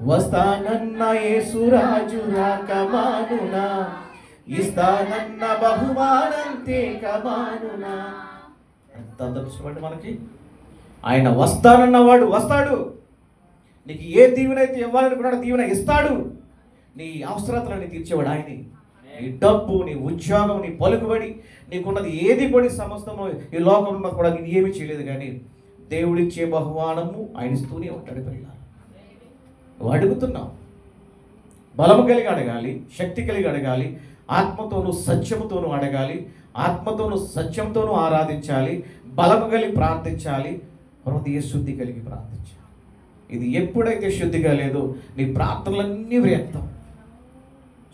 వస్తానన్న యేసురాజు రాకమానునా, ఇస్తానన్న బహుమానం తేకమానునా. ఎంత అదృష్టం అండి మనకి. ఆయన వస్తానన్నవాడు వస్తాడు. నీకు ఏ దీవెన అయితే ఇవ్వాలనుకున్నాడో దీవెన ఇస్తాడు. నీ అవసరతలని తీర్చేవాడు ఆయనే. నీ డబ్బు, నీ ఉద్యోగం, నీ పలుకుబడి, నీకున్నది ఏది కూడా సమస్తము ఈ లోకంలో కూడా నేను ఏమీ చేయలేదు, కానీ దేవుడిచ్చే బహుమానము ఆయన ఇస్తూనే ఉంటాడు. పిల్లలు నువ్వు అడుగుతున్నావు, బలము కలిగి అడగాలి, శక్తి కలిగి అడగాలి, ఆత్మతోనూ సత్యముతోనూ అడగాలి, ఆత్మతోనూ సత్యంతోనూ ఆరాధించాలి, బలము కలిగి ప్రార్థించాలి, హృదయ శుద్ధి కలిగి ప్రార్థించాలి. ఇది ఎప్పుడైతే శుద్ధిగా లేదో నీ ప్రార్థనలన్నీ వ్యర్థం.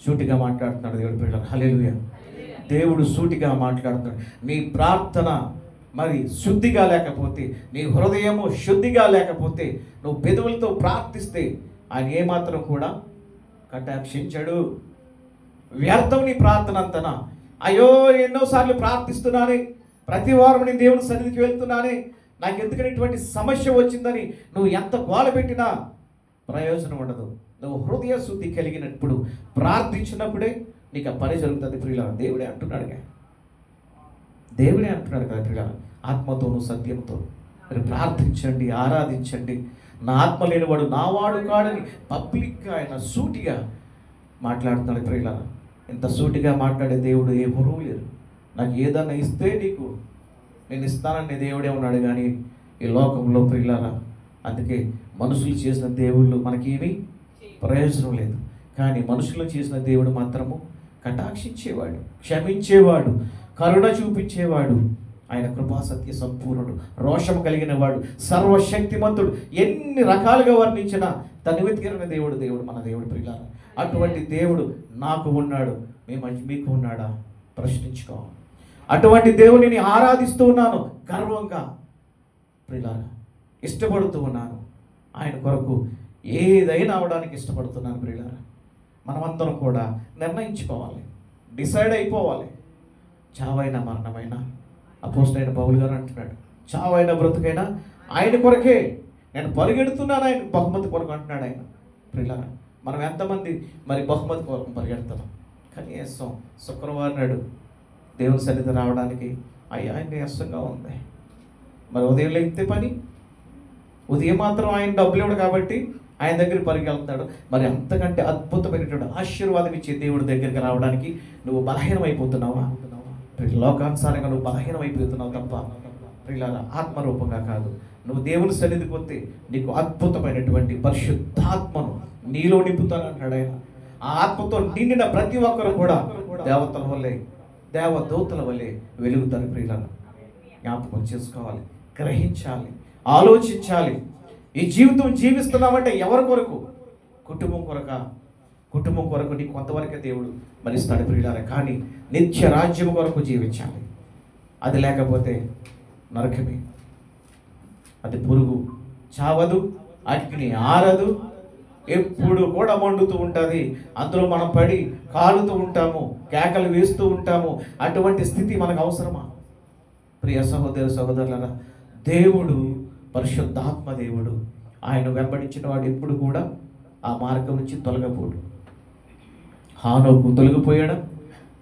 సూటిగా మాట్లాడుతున్నాడు దేవుడి పిల్లలు. హల్లెలూయా. దేవుడు సూటిగా మాట్లాడుతున్నాడు. నీ ప్రార్థన మరి శుద్ధిగా లేకపోతే, నీ హృదయము శుద్ధిగా లేకపోతే, నువ్వు పెదవులతో ప్రార్థిస్తే ఆయన ఏమాత్రం కూడా కటాక్షించడు. వ్యర్థం నీ ప్రార్థన అంతనా. అయ్యో ఎన్నోసార్లు ప్రార్థిస్తున్నానే, ప్రతి వారం నేను దేవుని సన్నిధికి వెళ్తున్నానే, నాకు ఎందుకని ఇటువంటి సమస్య వచ్చిందని నువ్వు ఎంత గోల పెట్టినా ప్రయోజనం ఉండదు. నువ్వు హృదయ శుద్ధి కలిగినప్పుడు ప్రార్థించినప్పుడే నీకు ఆ పని జరుగుతుంది. ప్రియులారా, దేవుడే అంటున్నాడుగా, దేవుడే అంటున్నాడు కదా ప్రియులారా, ఆత్మతోనూ సత్యంతో మీరు ప్రార్థించండి, ఆరాధించండి. నా ఆత్మ లేనివాడు నావాడు కాడని పబ్లిక్గా ఆయన సూటిగా మాట్లాడుతున్నాడు. ప్రియులారా, ఇంత సూటిగా మాట్లాడే దేవుడు ఏ గురువు లేరు. నాకు ఏదన్నా ఇస్తే నీకు నేను ఇస్తానని దేవుడే ఉన్నాడు, కానీ ఈ లోకంలో ప్రియులారా, అందుకే మనుషులు చేసిన దేవుళ్ళు మనకేమీ ప్రయోజనం లేదు. కానీ మనుషులు చేసిన దేవుడు మాత్రము కటాక్షించేవాడు, క్షమించేవాడు, కరుణ చూపించేవాడు. ఆయన కృపా సత్య సంపూర్ణుడు, రోషం కలిగిన వాడు, సర్వశక్తిమంతుడు. ఎన్ని రకాలుగా వర్ణించినా తనివితీరని దేవుడు మన దేవుడు ప్రియులారా. అటువంటి దేవుడు నాకు ఉన్నాడు, మీకు ఉన్నాడా ప్రశ్నించుకోవాలి. అటువంటి దేవుడిని ఆరాధిస్తూ ఉన్నాను గర్వంగా ప్రియులారా, ఇష్టపడుతూ ఉన్నాను. ఆయన కొరకు ఏదైనా అవడానికి ఇష్టపడుతున్నాను ప్రియులారా. మనమందరం కూడా నిర్ణయించుకోవాలి, డిసైడ్ అయిపోవాలి. చావైనా మరణమైనా అపోస్తలుడైన పౌలు గారు అంటున్నాడు, చావైనా బ్రతుకైనా ఆయన కొరకే నేను పరిగెడుతున్నాను, ఆయన బహుమతి కొరకు అంటున్నాడు ఆయన. ప్రియులారా, మనం ఎంతమంది మరి బహుమతి కొరకు పరిగెడుతున్నాం? కనీసం శుక్రవారం నాడు దేవుని సన్నిధి రావడానికి అయ్యా నీరసంగా ఉంది. మరి ఉదయం లేకపోతే పని, ఉదయం మాత్రం ఆయన డబ్బులు ఇవ్వడు కాబట్టి ఆయన దగ్గరికి పరిగెళ్తున్నాడు. మరి అంతకంటే అద్భుతమైనటువంటి ఆశీర్వాదం ఇచ్చే దేవుడి దగ్గరికి రావడానికి నువ్వు బలహీనమైపోతున్నావా? లోకానుసారంగా నువ్వు బలహీనమైపోతున్నావు తప్ప ప్రియులారా ఆత్మరూపంగా కాదు. నువ్వు దేవుని సన్నిధికి వస్తే నీకు అద్భుతమైనటువంటి పరిశుద్ధాత్మను నీలో నింపుతానంటాడు ఆయన. ఆ ఆత్మతో నిండిన ప్రతి ఒక్కరు కూడా దేవతల వల్లే, దేవదూతల వల్లే వెలుగుతారు. ప్రియులారా, జ్ఞాపకం చేసుకోవాలి, గ్రహించాలి, ఆలోచించాలి. ఈ జీవితం జీవిస్తున్నామంటే ఎవరి కొరకు? కుటుంబం కొరక. కుటుంబం కొరకు నీకు కొంతవరకే దేవుడు మరిస్తాడు ప్రియులారా, కానీ నిత్య రాజ్యం కొరకు జీవించాలి. అది లేకపోతే నరకమే. అది పురుగు చావదు, అగ్ని ఆరదు, ఎప్పుడు కూడా మండుతూ ఉంటుంది. అందులో మనం పడి కాలుతూ ఉంటాము, కేకలు వేస్తూ ఉంటాము. అటువంటి స్థితి మనకు అవసరమా? ప్రియ సహోదరులారా, దేవుడు పరిశుద్ధాత్మ దేవుడు. ఆయన వెంబడించిన వాడు ఎప్పుడు కూడా ఆ మార్గం నుంచి తొలగపోడు. హానోకు తొలగిపోయాడు,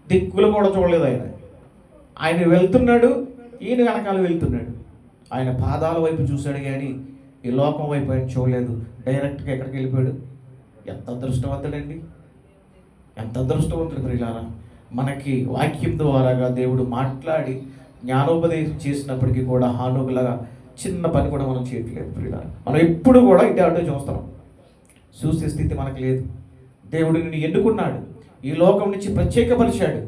దిక్కులు కూడా చూడలేదు. ఆయన వెళ్తున్నాడు, ఈయన వెనకాల వెళ్తున్నాడు. ఆయన పాదాల వైపు చూశాడు, కానీ ఈ లోకం వైపు ఆయన చూడలేదు. డైరెక్ట్గా ఎక్కడికి వెళ్ళిపోయాడు. ఎంత అదృష్టవంతుడండి, ఎంత అదృష్టవంతుడు ప్రియులారా. మనకి వాక్యం ద్వారాగా దేవుడు మాట్లాడి జ్ఞానోపదేశం చేసినప్పటికీ కూడా హానోకులాగా చిన్న పని కూడా మనం చేయట్లేదు ప్రియులారా. మనం ఎప్పుడు కూడా ఇటు అటు చూస్తాం, చూసే స్థితి మనకు లేదు. దేవుడు నిన్ను ఎన్నుకున్నాడు, ఈ లోకం నుంచి ప్రత్యేకపరిచాడు.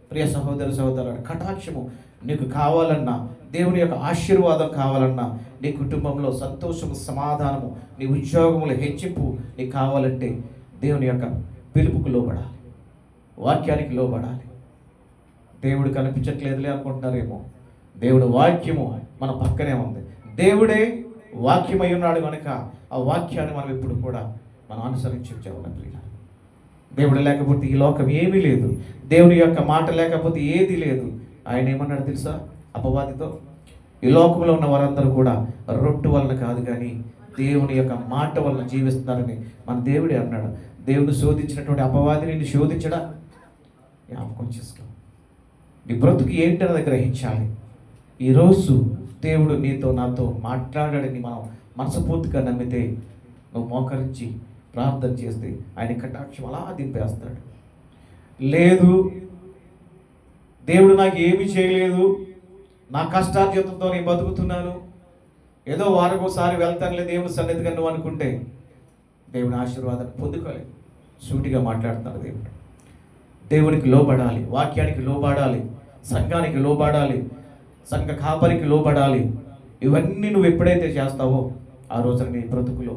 ప్రియ సహోదరుడు, కటాక్షము నీకు కావాలన్నా, దేవుని యొక్క ఆశీర్వాదం కావాలన్నా, నీ కుటుంబంలో సంతోషము, సమాధానము, నీ ఉద్యోగముల హెచ్చింపు నీకు కావాలంటే దేవుని యొక్క పిలుపుకు లోబడాలి, వాక్యానికి లోబడాలి. దేవుడు కనిపించట్లేదులే అనుకుంటున్నారేమో, దేవుడు వాక్యము మన పక్కనే ఉంది. దేవుడే వాక్యమై ఉన్నాడు కనుక ఆ వాక్యాన్ని మనం ఎప్పుడు కూడా మనం అనుసరించాలి. దేవుడు లేకపోతే ఈ లోకం ఏమీ లేదు, దేవుని యొక్క మాట లేకపోతే ఏది లేదు. ఆయన ఏమన్నాడు తెలుసా అపవాదితో? ఈ లోకంలో ఉన్న వారందరూ కూడా రొట్టు వలన కాదు కానీ దేవుని యొక్క మాట వలన జీవిస్తున్నారని మన దేవుడే అన్నాడు. దేవుడు శోధించినటువంటి అపవాది నిన్ను శోధించడా? జ్ఞాపకం చేసుకో. నీ బ్రతుకు ఏంటన్నది గ్రహించాలి. ఈరోజు దేవుడు నీతో నాతో మాట్లాడాడని మనం మనస్ఫూర్తిగా నమ్మితే నువ్వు మోకరించి ప్రార్థన చేస్తే ఆయన కటాక్షం అలా దింపేస్తాడు. లేదు, దేవుడు నాకు ఏమీ చేయలేదు, నా కష్టార్జితంతో నేను బతుకుతున్నాను, ఏదో వారకోసారి వెళ్తానులే దేవుని సన్నిధిగా నువ్వు అనుకుంటే దేవుని ఆశీర్వాదాన్ని పొందుకోలేదు. సూటిగా మాట్లాడుతున్నాడు దేవుడు. దేవునికి లోబడాలి, వాక్యానికి లోబడాలి, సంఘానికి లోబడాలి, సంఘ కాపరికి లోబడాలి. ఇవన్నీ నువ్వు ఎప్పుడైతే చేస్తావో ఆ రోజున నీ బ్రతుకులో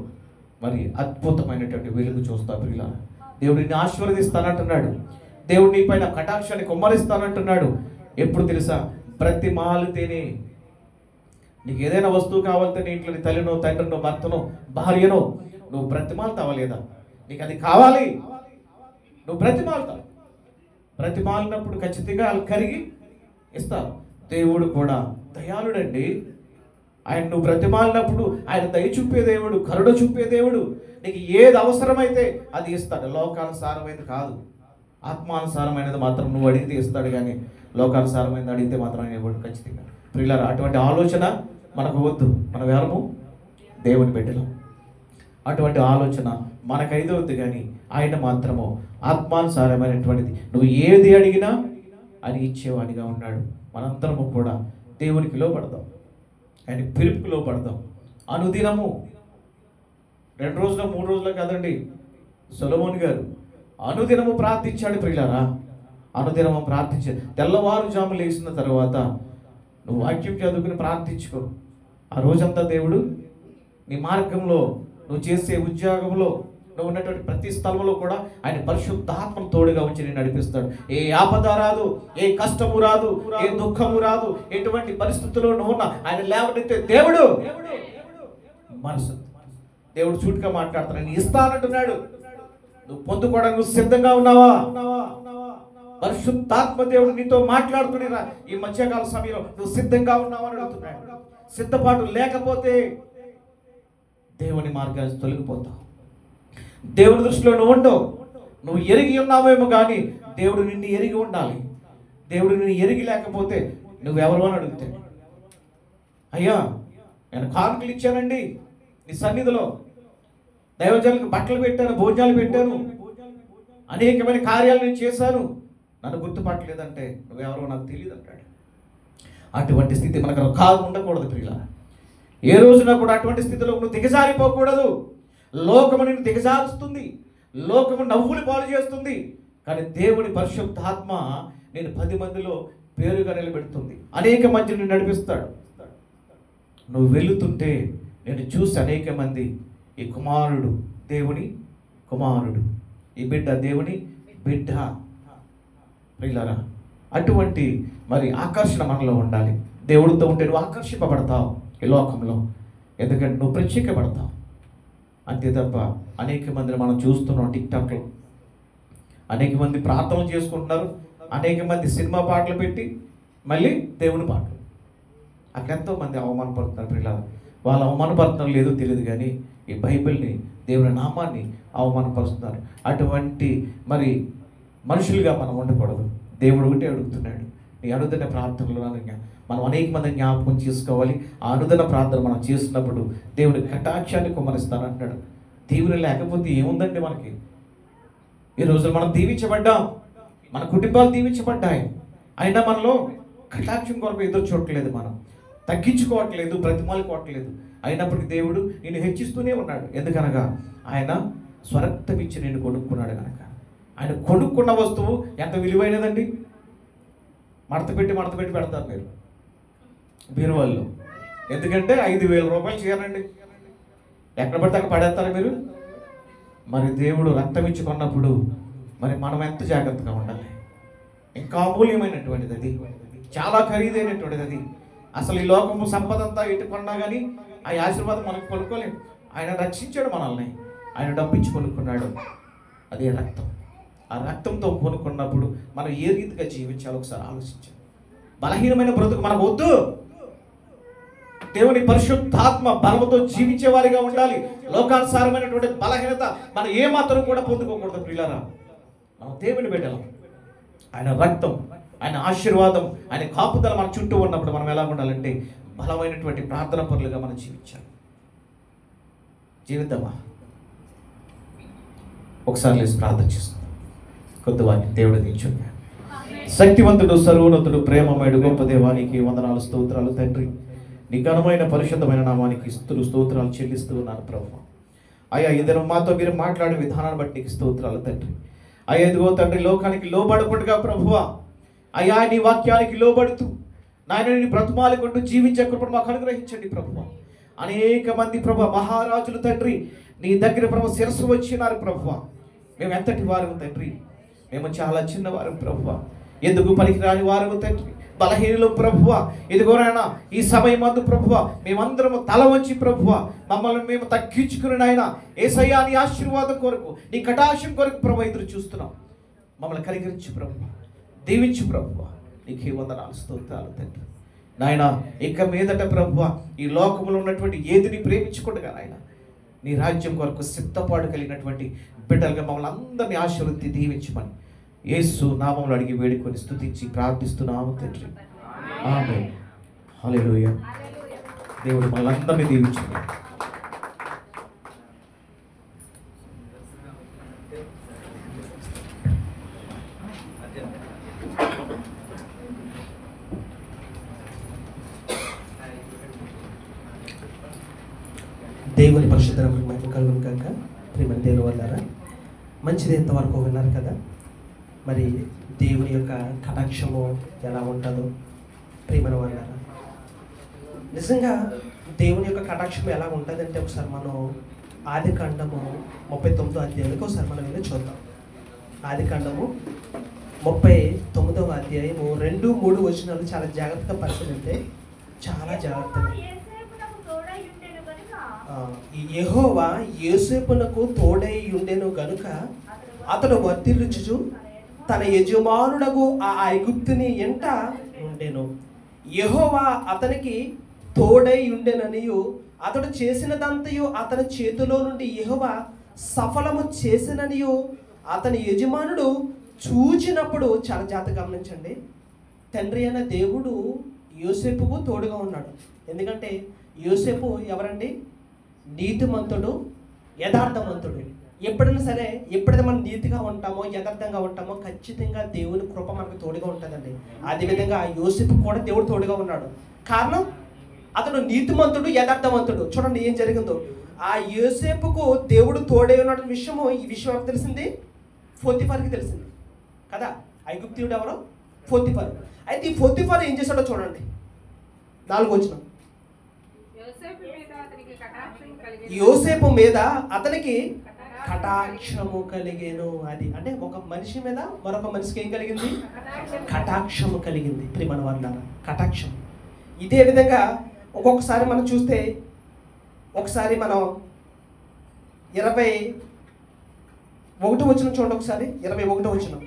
మరి అద్భుతమైనటువంటి వెలుగు చూస్తావు ప్రియులారా. దేవుడు నిన్ను ఆశీర్వదిస్తానంటున్నాడు. దేవుడు నీ పైన కటాక్షాన్ని కుమ్మరిస్తానంటున్నాడు. ఎప్పుడు తెలుసా? బ్రతిమాలితేనే. నీకు ఏదైనా వస్తువు కావాలంటే నీ ఇంట్లో నీ తల్లినో తండ్రినో భర్తనో భార్యనో నువ్వు బ్రతిమాలుతావా లేదా? నీకు అది కావాలి, నువ్వు బ్రతిమాలుతావు. బ్రతిమాలినప్పుడు ఖచ్చితంగా వాళ్ళు కరిగి ఇస్తారు. దేవుడు కూడా దయాళుడండి. ఆయన నువ్వు బ్రతిమాలినప్పుడు ఆయన దయ చూపే దేవుడు, కరుణ చూపే దేవుడు. నీకు ఏది అవసరమైతే అది ఇస్తాడు. లోకానుసారమైనది కాదు, ఆత్మానుసారమైనది మాత్రం నువ్వు అడిగితే ఇస్తాడు. కానీ లోకానుసారమైనది అడిగితే మాత్రం ఆయన ఇవ్వడు ఖచ్చితంగా. ప్రియులారా, అటువంటి ఆలోచన మనకు వద్దు. మనం ఎవరము? దేవుని బిడ్డలం. అటువంటి ఆలోచన మనకైతే వద్దు. కానీ ఆయన మాత్రము ఆత్మానుసారమైనటువంటిది నువ్వు ఏది అడిగినా అని ఇచ్చేవాడిగా ఉన్నాడు. మనందరము కూడా దేవునికి లోబడదాం, ఆయన పిలుపుకు లోబడదాం. అనుదినము 2 రోజుల 3 రోజుల కాదండి, సొలొమోను గారు అనుదినము ప్రార్థించాడు ప్రియులారా. అనుదినము ప్రార్థించాడు. తెల్లవారుజాము లేచిన తర్వాత నువ్వు వాక్యం చదువుకుని ప్రార్థించుకో. ఆ రోజంతా దేవుడు నీ మార్గంలో, నువ్వు చేసే ఉద్యోగంలో, నువ్వు ఉన్నటువంటి ప్రతి స్థలంలో కూడా ఆయన పరిశుద్ధాత్మను తోడుగా ఉంచి నేను నడిపిస్తాడు. ఏ ఆపద రాదు, ఏ కష్టము రాదు, ఏ దుఃఖము రాదు. ఎటువంటి పరిస్థితుల్లో నువ్వు ఉన్నా ఆయన లేవనెత్తే దేవుడు మనసు. దేవుడు చూటుగా మాట్లాడుతాడు, నేను ఇస్తానంటున్నాడు. నువ్వు పొందుకోవడానికి సిద్ధంగా ఉన్నావా? పరిశుద్ధాత్మ దేవుడు నీతో మాట్లాడుతున్నా ఈ మధ్యకాల సమయంలో నువ్వు సిద్ధంగా ఉన్నావా అని అడుగుతున్నాడు. సిద్ధపాటు లేకపోతే దేవుని మార్గాన్ని తొలగిపోతావు. దేవుని దృష్టిలో నువ్వు ఉండవు. నువ్వు ఎరిగి ఉన్నావేమో కానీ దేవుడు నిన్ను ఎరిగి ఉండాలి. దేవుడు నిన్ను ఎరిగి లేకపోతే నువ్వెవరు అని అడుగుతాడు. అయ్యా, నేను కానుకలు ఇచ్చానండి నీ సన్నిధిలో, దైవజనులకు బట్టలు పెట్టాను, భోజనాలు పెట్టాను, అనేకమైన కార్యాలు నేను చేశాను, నన్ను గుర్తుపట్టలేదంటే నువ్వెవరో నాకు తెలియదు అంటాడు. అటువంటి స్థితి మనకు కాదు, ఉండకూడదు ప్రియులారా. ఏ రోజున కూడా అటువంటి స్థితిలో నువ్వు దిగజారిపోకూడదు. లోకము నిన్ను దిగజారుస్తుంది, లోకము నవ్వులు పాలు చేస్తుంది. కానీ దేవుని పరిశుద్ధాత్మ నేను 10 మందిలో పేరుగా నిలబెడుతుంది. అనేక మందిని నడిపిస్తాడు. నువ్వు వెళుతుంటే నేను చూసి అనేక మంది ఈ కుమారుడు దేవుని కుమారుడు, ఈ బిడ్డ దేవుని బిడ్డ. ప్రియులారా, అటువంటి మరి ఆకర్షణ మనలో ఉండాలి. దేవుడితో ఉంటే నువ్వు ఆకర్షింపబడతావు ఈ లోకంలో, ఎందుకంటే నువ్వు ప్రత్యేకపడతావు. అంతే తప్ప అనేక మందిని మనం చూస్తున్నాం టిక్టాక్లో. అనేక మంది ప్రార్థనలు చేసుకుంటున్నారు, అనేక మంది సినిమా పాటలు పెట్టి మళ్ళీ దేవుని పాటలు. అక్కడ ఎంతోమంది అవమానపడుతున్నారు పిల్లలు. వాళ్ళు అవమానపడుతున్నారు లేదో తెలియదు కానీ ఈ బైబిల్ని, దేవుని నామాన్ని అవమానపరుస్తున్నారు. అటువంటి మరి మనుషులుగా మనం ఉండకూడదు. దేవుడు ఒకటే అడుగుతున్నాడు, నీ అనుదిన ప్రార్థనలు మనం అనేక మంది జ్ఞాపకం చేసుకోవాలి. ఆ అనుదిన ప్రార్థన మనం చేసినప్పుడు దేవుని కటాక్షాన్ని కుమ్మరిస్తానంటున్నాడు. దీవుని లేకపోతే ఏముందండి మనకి? ఈ రోజులు మనం దీవించబడ్డాం, మన కుటుంబాలు దీవించబడ్డాయి. అయినా మనలో కటాక్షం కొరకు ఎదురు చూడట్లేదు, మనం తగ్గించుకోవట్లేదు, బ్రతిమాలుకోవట్లేదు. అయినప్పటికీ దేవుడు నేను హెచ్చిస్తూనే ఉన్నాడు. ఎందుకనగా ఆయన స్వరక్తం ఇచ్చి నేను కొనుక్కున్నాడు కనుక. ఆయన కొనుక్కున్న వస్తువు ఎంత విలువైనదండి. మడత పెట్టి పెడతారు మీరు బీరువాల్లో. ఎందుకంటే 5,000 రూపాయలు చేయాలండి. ఎక్కడ పడితే అక్కడ పడేస్తారు మీరు. మరి దేవుడు రక్తం ఇచ్చి కొన్నప్పుడు మరి మనం ఎంత జాగ్రత్తగా ఉండాలి. ఇంకా అమూల్యమైనటువంటిది అది, చాలా ఖరీదైనటువంటిది అది. అసలు ఈ లోకము సంపద అంతా ఎటు కొన్నా కానీ ఆ ఆశీర్వాదం మనకు కొనుక్కోలేము. ఆయన రక్షించాడు మనల్ని, ఆయన డబ్బిచ్చి కొనుక్కున్నాడు. అదే రక్తం. ఆ రక్తంతో కొనుక్కున్నప్పుడు మనం ఏ రీతిగా జీవించాలో ఒకసారి ఆలోచించాలి. బలహీనమైన బ్రతుకు మనకు వద్దు. దేవుని పరిశుద్ధాత్మ బలముతో జీవించే వారిగా ఉండాలి. లోకానుసారమైనటువంటి బలహీనత మనం ఏమాత్రం కూడా పొందుకోకూడదు ప్రియులారా. మనం దేవుని బిడ్డలం. ఆయన రక్తం, ఆయన ఆశీర్వాదం, ఆయన కాపుదల మన చుట్టూ ఉన్నప్పుడు మనం ఎలా ఉండాలంటే బలమైనటువంటి ప్రార్థన పరులుగా మనం జీవించాలి. జీవిద్దామా? ఒకసారి లేసి ప్రార్థన చేస్తాం. కొద్దివారిని దేవుడు దించుగా. శక్తివంతుడు, సర్వోన్నతుడు, ప్రేమమయుడు, గొప్ప దేవానికి వందనాలు, స్తోత్రాలు తండ్రి. నీ ఘనమైన పరిశుద్ధమైన నామానికి స్తోత్రాలు చెల్లిస్తూ ఉన్నాను ప్రభువా. అయ్యా, ఇద్దరు మాతో మీరు మాట్లాడే విధానాన్ని బట్టి నీకు స్తోత్రాలు తండ్రి. అయ్యా, ఇదిగో తండ్రి, లోకానికి లోబడకుండా ప్రభువా, అయ్యా నీ వాక్యానికి లోబడుతూ నాయన నీ బ్రతుమాలి కొట్టు జీవించే కృపను మాకు అనుగ్రహించండి ప్రభువా. అనేక మంది ప్రభు మహారాజులు తండ్రి నీ దగ్గర ప్రభు శిరస్సు వచ్చినారు ప్రభువా. మేము ఎంతటి వారు తండ్రి? మేము చాలా చిన్నవారు ప్రభువా, ఎందుకు పనికిరాని వారు తండ్రి, బలహీనులు ప్రభువా. ఇదిగోనైనా ఈ సమయం మందు ప్రభువా మేమందరము తల వంచి ప్రభువా మమ్మల్ని మేము తగ్గించుకుని నాయన యేసయ్యా నీ ఆశీర్వాదం కొరకు, నీ కటాక్షం కొరకు ప్రభు ఎదురు చూస్తున్నాం. మమ్మల్ని కనికరించు ప్రభువా, దీవించు ప్రభువా. నీకే వందనాలు, స్తోత్రాలు తండ్రి. నాయన ఇక మీదట ప్రభువా ఈ లోకంలో ఉన్నటువంటి ఏదిని ప్రేమించకుండా నాయన నీ రాజ్యం కొరకు సిద్ధపాటు కలిగినటువంటి బిడ్డలుగా మమ్మల్ని అందరినీ ఆశీర్వదించి దీవించమని యేసు నామములో అడిగి వేడుకొని స్తుతించి ప్రార్థిస్తున్నాము తండ్రి. ఆమేన్. హల్లెలూయా. దేవుడు మనందరినీ దీవించండి. దేవుని పరిశుద్ధ నామమునకు మహిమ కలుగును గాక. ప్రియమైన దేవుని వాళ్ళారా, మంచిది ఎంతవరకు విన్నారు కదా. మరి దేవుని యొక్క కటాక్షము ఎలా ఉంటుందో ప్రియమైన వాళ్ళారా, నిజంగా దేవుని యొక్క కటాక్షం ఎలా ఉంటుందంటే ఒకసారి మనం ఆదికాండము 39వ అధ్యాయానికి ఒకసారి మనం వెళ్ళి చూద్దాం. ఆదికాండము 39వ అధ్యాయము 2-3 వచనాలు చాలా జాగ్రత్తగా పరిశీలిస్తే చాలా జాగ్రత్తగా. యెహోవా యోసేపునకు తోడై ఉండెను గనుక అతడు వర్ధిల్లుచు తన యజమానుడగు ఆ ఐగుప్తుని ఎంట ఉండెను. యెహోవా అతనికి తోడై ఉండెననియు అతడు చేసినదంతయు అతని చేతిలో నుండి యెహోవా సఫలము చేసిననియు అతని యజమానుడు చూచినప్పుడు, చాలా జాగ్రత్తగా గమనించండి, తండ్రి అయిన దేవుడు యోసేపుకు తోడుగా ఉన్నాడు. ఎందుకంటే యోసేపు ఎవరండి? నీతిమంతుడు, యథార్థవంతుడు. ఎప్పుడైనా సరే, ఎప్పుడైతే మనం నీతిగా ఉంటామో యథార్థంగా ఉంటామో ఖచ్చితంగా దేవుని కృప మనకు తోడుగా ఉంటుందండి. అదేవిధంగా యోసేపు కూడా దేవుడు తోడుగా ఉన్నాడు. కారణం అతడు నీతిమంతుడు, యథార్థవంతుడు. చూడండి ఏం జరిగిందో. ఆ యోసేపుకు దేవుడు తోడే ఉన్న విషయము, ఈ విషయం ఎవరికి తెలిసింది? పోతీఫర్కి తెలిసింది కదా. ఐగుప్తీయుడు ఎవరు? పోతీఫర్. అయితే ఈ పోతీఫర్ ఏం చేశాడో చూడండి, 4వ వచనం. యోసేపు మీద అతనికి కటాక్షము కలిగేను. అది అంటే ఒక మనిషి మీద మరొక మనిషికి ఏం కలిగింది? కటాక్షము కలిగింది. ప్రియమైన వాళ్ళారా, కటాక్షం. ఇదే విధంగా ఒక్కొక్కసారి మనం చూస్తే, ఒకసారి మనం 21వ వచనం చూడండి ఒకసారి. 21వ వచనం.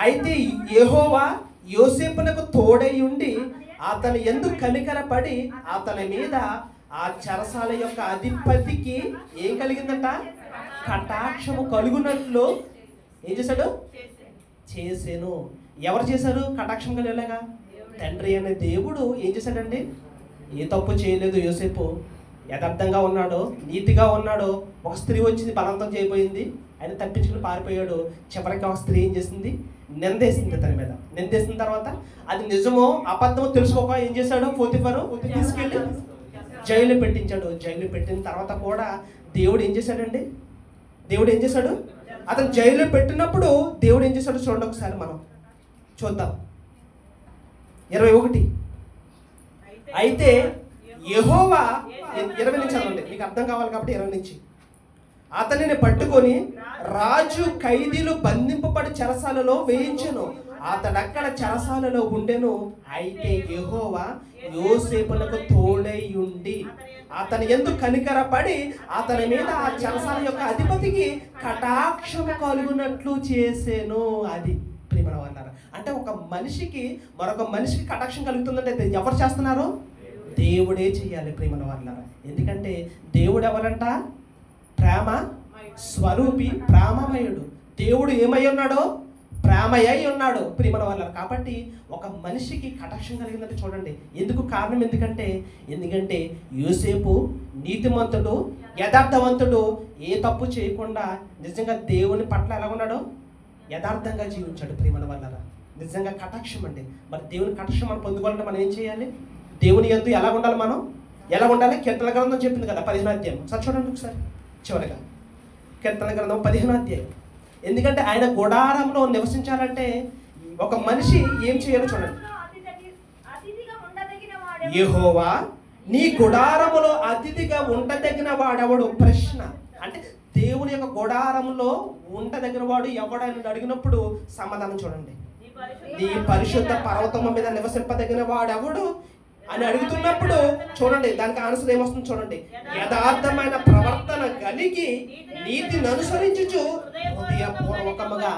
అయితే యెహోవా యోసేపునకు తోడై ఉండి అతని యందు కనికరపడి అతని మీద ఆ చెరసాల యొక్క అధిపతికి ఏం కలిగిందంట? కటాక్షము కలుగునట్లు ఏం చేశాడు? చేసాను. ఎవరు చేశారు కటాక్షం కలిగేలాగా? తండ్రి అనే దేవుడు ఏం చేశాడండి? ఏ తప్పు చేయలేదు. యోసేపు యథార్థంగా ఉన్నాడు, నీతిగా ఉన్నాడు. ఒక స్త్రీ వచ్చింది, బలవంతం చేయబోయింది, ఆయన తప్పించుకుని పారిపోయాడు. చివరికి ఒక స్త్రీ ఏం చేసింది? నిందేసింది తన మీద. నిందేసిన తర్వాత అది నిజమో అబద్ధమో తెలుసుకోక ఏం చేశాడు? పోతీఫరు తీసుకెళ్ళి జైలు పెట్టించాడు. జైలు పెట్టిన తర్వాత కూడా దేవుడు ఏం చేశాడండి? దేవుడు ఏం చేశాడు? అతను జైలు పెట్టినప్పుడు దేవుడు ఏం చేశాడు చూడండి ఒకసారి మనం చూద్దాం. 21. అయితే యెహోవా 20 నుంచి చదవండి, మీకు అర్థం కావాలి కాబట్టి 20 నుంచి. అతనిని పట్టుకొని రాజు ఖైదీలు బంధింపబడి చెరసాలలో వేయించెను. అతడక్కడ చెరసాలలో ఉండెను. అయితే యెహోవా యోసేపునకు తోడై ఉండి అతని యందు కనికరపడి అతని మీద ఆ చెరసాల యొక్క అధిపతికి కటాక్షము కలుగునట్లు చేసెను. అది ప్రియమైన వాళ్ళారా, అంటే ఒక మనిషికి మరొక మనిషికి కటాక్షం కలుగుతుందంటే ఎవరు చేస్తున్నారు? దేవుడే చెయ్యాలి ప్రియమైన వాళ్ళారా. ఎందుకంటే దేవుడు ఎవరంట? ప్రేమ స్వరూపి, ప్రేమమయుడు. దేవుడు ఏమై ఉన్నాడో? ప్రేమయ్య ఉన్నాడు ప్రియమైన వాళ్ళ. కాబట్టి ఒక మనిషికి కటాక్షం కలిగినట్టు చూడండి. ఎందుకు కారణం ఎందుకంటే యోసేపు నీతిమంతుడు, యథార్థవంతుడు, ఏ తప్పు చేయకుండా నిజంగా దేవుని పట్ల ఎలా ఉన్నాడో యథార్థంగా జీవించాడు ప్రియమైన వాళ్ళ. నిజంగా కటాక్షం అండి. మరి దేవుని కటాక్షం మనం పొందుకోవాలంటే మనం ఏం చేయాలి? దేవుని యందు ఎలా ఉండాలి? మనం ఎలా ఉండాలి? కీర్తన గ్రంథం చెప్పింది కదా 15వ అధ్యాయం. ఒకసారి చూడండి ఒకసారి చివరిగా కీర్తన గ్రంథం 15వ అధ్యాయం. ఎందుకంటే ఆయన గుడారంలో నివసించాలంటే ఒక మనిషి ఏం చేయాలో చూడండి. యెహోవా నీ గుడారములో అతిథిగా ఉండదగిన వాడెవడు? ప్రశ్న. అంటే దేవుని యొక్క గుడారంలో ఉండదగిన వాడు ఎవడని అడిగినప్పుడు సమాధానం చూడండి. నీ పరిశుద్ధ పర్వతము మీద నివసింపదగిన వాడెవడు అని అడుగుతున్నప్పుడు చూడండి దానికి ఆన్సర్ ఏమొస్తుంది చూడండి. యథార్థమైన ప్రవర్తన కలిగి నీతిని అనుసరించుచు హృదయపూర్వకముగా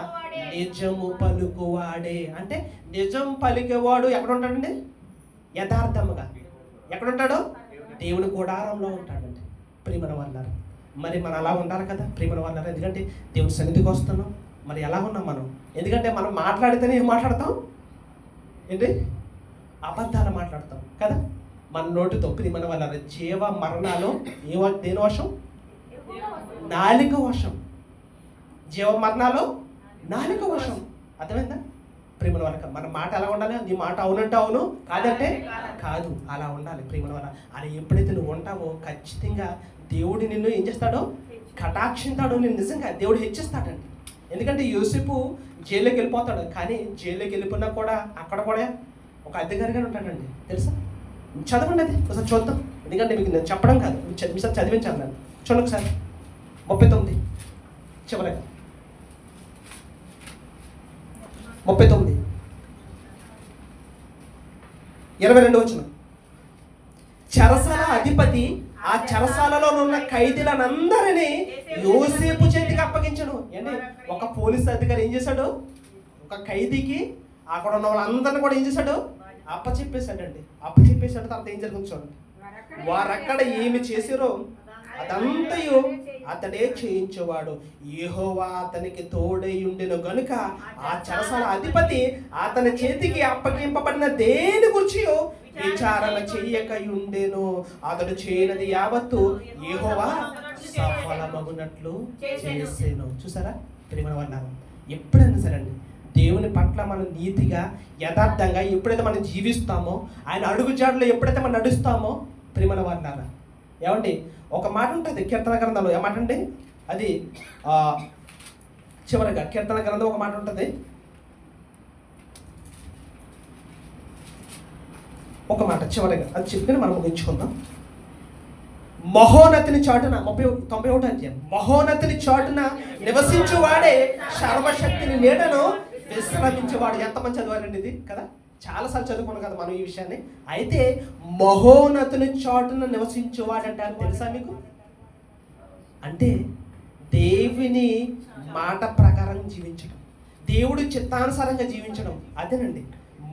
నిజము పలుకువాడే. అంటే నిజం పలికేవాడు ఎక్కడ ఉంటాడండి? యథార్థముగా. ఎక్కడుంటాడు? దేవుని గుడారంలో ఉంటాడండి ప్రియమైన వాళ్ళారు. మరి మనం అలా ఉండాలి కదా ప్రియమైన వాళ్ళారు. ఎందుకంటే దేవుని సన్నిధికి వస్తున్నాం. మరి ఎలా ఉన్నాం మనం? ఎందుకంటే మనం మాట్లాడితేనే ఏం మాట్లాడతాం? ఏంటి? అబద్ధాలు మాట్లాడతాం కదా మన నోటితో ప్రియమైన వాళ్ళారు. జీవ మరణాలు దేని వశం? నాలుక వశం. జీవ మరణాలు నాలుక వశం. అర్థమైందా ప్రియమైన వాళ్ళకి? మన మాట ఎలా ఉండాలి? నీ మాట అవునంటే అవును, కాదంటే కాదు, అలా ఉండాలి ప్రియమైన వాళ్ళ. అలా ఎప్పుడైతే నువ్వు ఉంటావో ఖచ్చితంగా దేవుడు నిన్ను ఏం చేస్తాడో కటాక్షిస్తాడు. నేను నిజంగా దేవుడు హెచ్చిస్తాడండి. ఎందుకంటే యోసేపు జైల్లోకి వెళ్ళిపోతాడు. కానీ జైల్లోకి వెళ్ళిపోయినా కూడా అక్కడ కూడా ఒక అధికారిగా ఉంటాడండి తెలుసా? చదవండి అది ఒకసారి చూద్దాం. ఎందుకంటే మీకు నేను చెప్పడం కాదు, మీసారి చదివించాను నన్ను. చూడండి ఒకసారి 39 చివరిగా 39 22 వచ్చిన చెరసాల అధిపతి ఆ చెరసాలలో ఉన్న ఖైదీలందరినీ యోసేపు చేతికి అప్పగించను. ఏంటి? ఒక పోలీస్ అధికారి ఏం చేశాడు? ఒక ఖైదీకి అక్కడ ఉన్న వాళ్ళందరినీ కూడా ఏం చేశాడు? అప్పచెప్పేశాడండి. అప్పచెప్పేశాడు. తర్వాత ఏం జరుగుతుంది చూడండి. వారక్కడ ఏమి చేసిరో అదంతయు అతడే చేయించేవాడు. యెహోవా అతనికి తోడై ఉండెను గనుక ఆ చెరసాల అధిపతి అతని చేతికి అప్పగింపబడిన దేని గురించి విచారణ చెయ్యక ఉండెను. అతడు చేయనది యావత్తు యెహోవా సఫలమగునట్లు చేసేను. చూసారా ప్రియమైన వాళ్ళారా? ఎప్పుడైనా సరే అండి దేవుని పట్ల మనం నీతిగా యథార్థంగా ఎప్పుడైతే మనం జీవిస్తామో, ఆయన అడుగుజాడలో ఎప్పుడైతే మనం నడుస్తామో ప్రియమైన వాళ్ళారా, ఏమండి ఒక మాట ఉంటుంది కీర్తన గ్రంథంలో. ఏమాట అండి అది? చివరిగా కీర్తన గ్రంథం ఒక మాట ఉంటుంది. ఒక మాట చివరిగా అది చెప్పి మనం ముగించుకుందాం. మహోన్నతిని చాటున 91 అధ్యాయం. మహోన్నతిని చాటున నివసించువాడే సర్వశక్తిని నీడను విశ్రమించేవాడు. ఎంతమంది చదివారండి ఇది కదా? చాలాసార్లు చదువుకున్నాం కదా మనం ఈ విషయాన్ని. అయితే మహోన్నతుని చాటున నివసించేవాడు అంటారు తెలుసా మీకు? అంటే దేవుని మాట ప్రకారం జీవించడం, దేవుడి చిత్తానుసారంగా జీవించడం, అదేనండి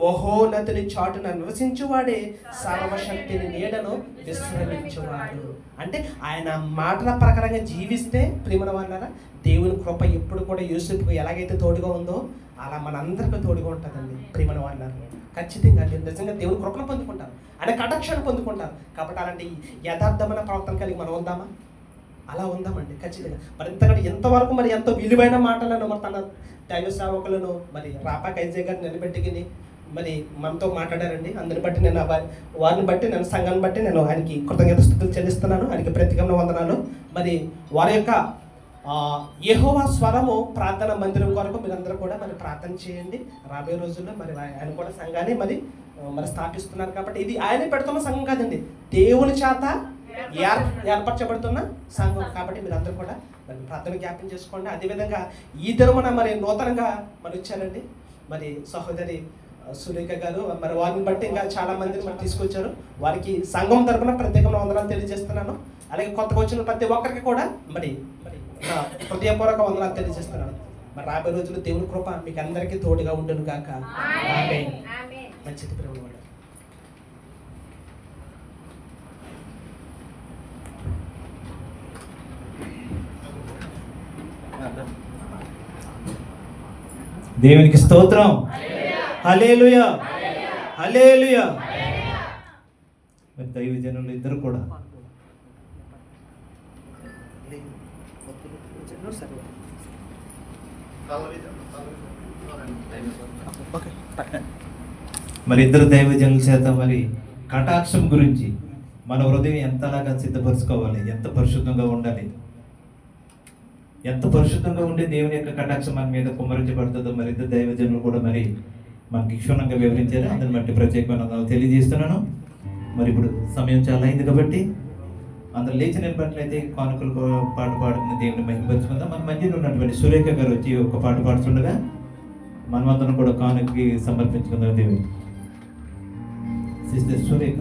మహోన్నతుని చాటున నివసించువాడే సర్వశక్తిని నీడను విశ్రమించువాడు. అంటే ఆయన మాటల ప్రకారంగా జీవిస్తే ప్రియమైన వాళ్ళారా దేవుని కృప ఎప్పుడు కూడా యోసేపుకు ఎలాగైతే తోడుగా ఉందో అలా మనందరికీ తోడుగా ఉంటుందండి ప్రియమైన వాళ్ళారా. ఖచ్చితంగా మీరు నిజంగా దేవుని కృపను పొందుకుంటారు, ఆయన కటాక్షాన్ని పొందుకుంటారు. కాబట్టి అలాంటి యథార్థమైన ప్రవర్తన కలిగి మనం ఉందామా? అలా ఉందామండి ఖచ్చితంగా. మరి ఎంతవరకు మరి ఎంతో విలువైన మాటలను మరి తన దైవ సేవకులను మరి రాపాక ఐజయ్ గారిని నిలబెట్టుకుని మరి మనతో మాట్లాడారండి. అందుని బట్టి నేను వారిని బట్టి నేను సంఘాన్ని బట్టి నేను ఆయనకి కృతజ్ఞతాస్తుతులు చెల్లిస్తున్నాను. ఆయనకి ప్రత్యేకమైన వందనాలు. మరి వారి యొక్క యెహోవా స్వరము ప్రార్థన మందిరం కొరకు మీరందరూ కూడా మరి ప్రార్థన చేయండి. రాబోయే రోజుల్లో మరి ఆయన కూడా సంఘాన్ని మరి స్థాపిస్తున్నారు. కాబట్టి ఇది ఆయనే పెడుతున్న సంఘం కాదండి, దేవుని చేత ఏర్పరచబడుతున్న సంఘం. కాబట్టి మీరందరూ కూడా మరి ప్రార్థన జ్ఞాపకం చేసుకోండి. అదేవిధంగా ఈ దినమున మరి నూతనంగా మరి వచ్చారండి మరి సహోదరి సురేఖ గారు. మరి వారిని బట్టి ఇంకా చాలా మందిని మరి తీసుకొచ్చారు. వారికి సంఘం తరపున ప్రత్యేకమైన వందనాలు తెలియజేస్తున్నాను. అలాగే కొత్తగా వచ్చిన ప్రతి ఒక్కరికి కూడా మరి నా హృదయపూర్వక వందనాలు తెలియజేస్తున్నాను. మరి రాబోయే రోజులు దేవుని కృప మీకు అందరికీ తోడుగా ఉండును గాక. ఆమేన్. మంచిది ప్రేమ. దేవునికి స్తోత్రం. హల్లెలూయా, హల్లెలూయా. మరి దైవజనులు ఇద్దరు కూడా మరి ఇద్దరు దైవజనుల చేత మరి కటాక్షం గురించి మన హృదయం ఎంతలాగా సిద్ధపరచుకోవాలి, ఎంత పరిశుద్ధంగా ఉండాలి, ఎంత పరిశుద్ధంగా ఉంటే దేవుని యొక్క కటాక్షం మన మీద కుమ్మరించబడుతుందో మరి ఇద్దరు దైవజనులు కూడా మరి మనకి క్షుణ్ణంగా వివరించారు. అందుని బట్టి ప్రత్యేకమైన తెలియజేస్తున్నాను. మరి ఇప్పుడు సమయం చాలా అయింది కాబట్టి అందరు లేచి నిలబట్లయితే కానుకలు పాట పాడుతున్న దేవుని మహిమపరుచుకుందాం. మన మధ్యలో ఉన్నటువంటి సురేఖ గారు వచ్చి ఒక పాట పాడుతుండగా మనమందరం కూడా కానుకకి సమర్పించుకుందాం దేవుని. సిస్టర్ సురేఖ.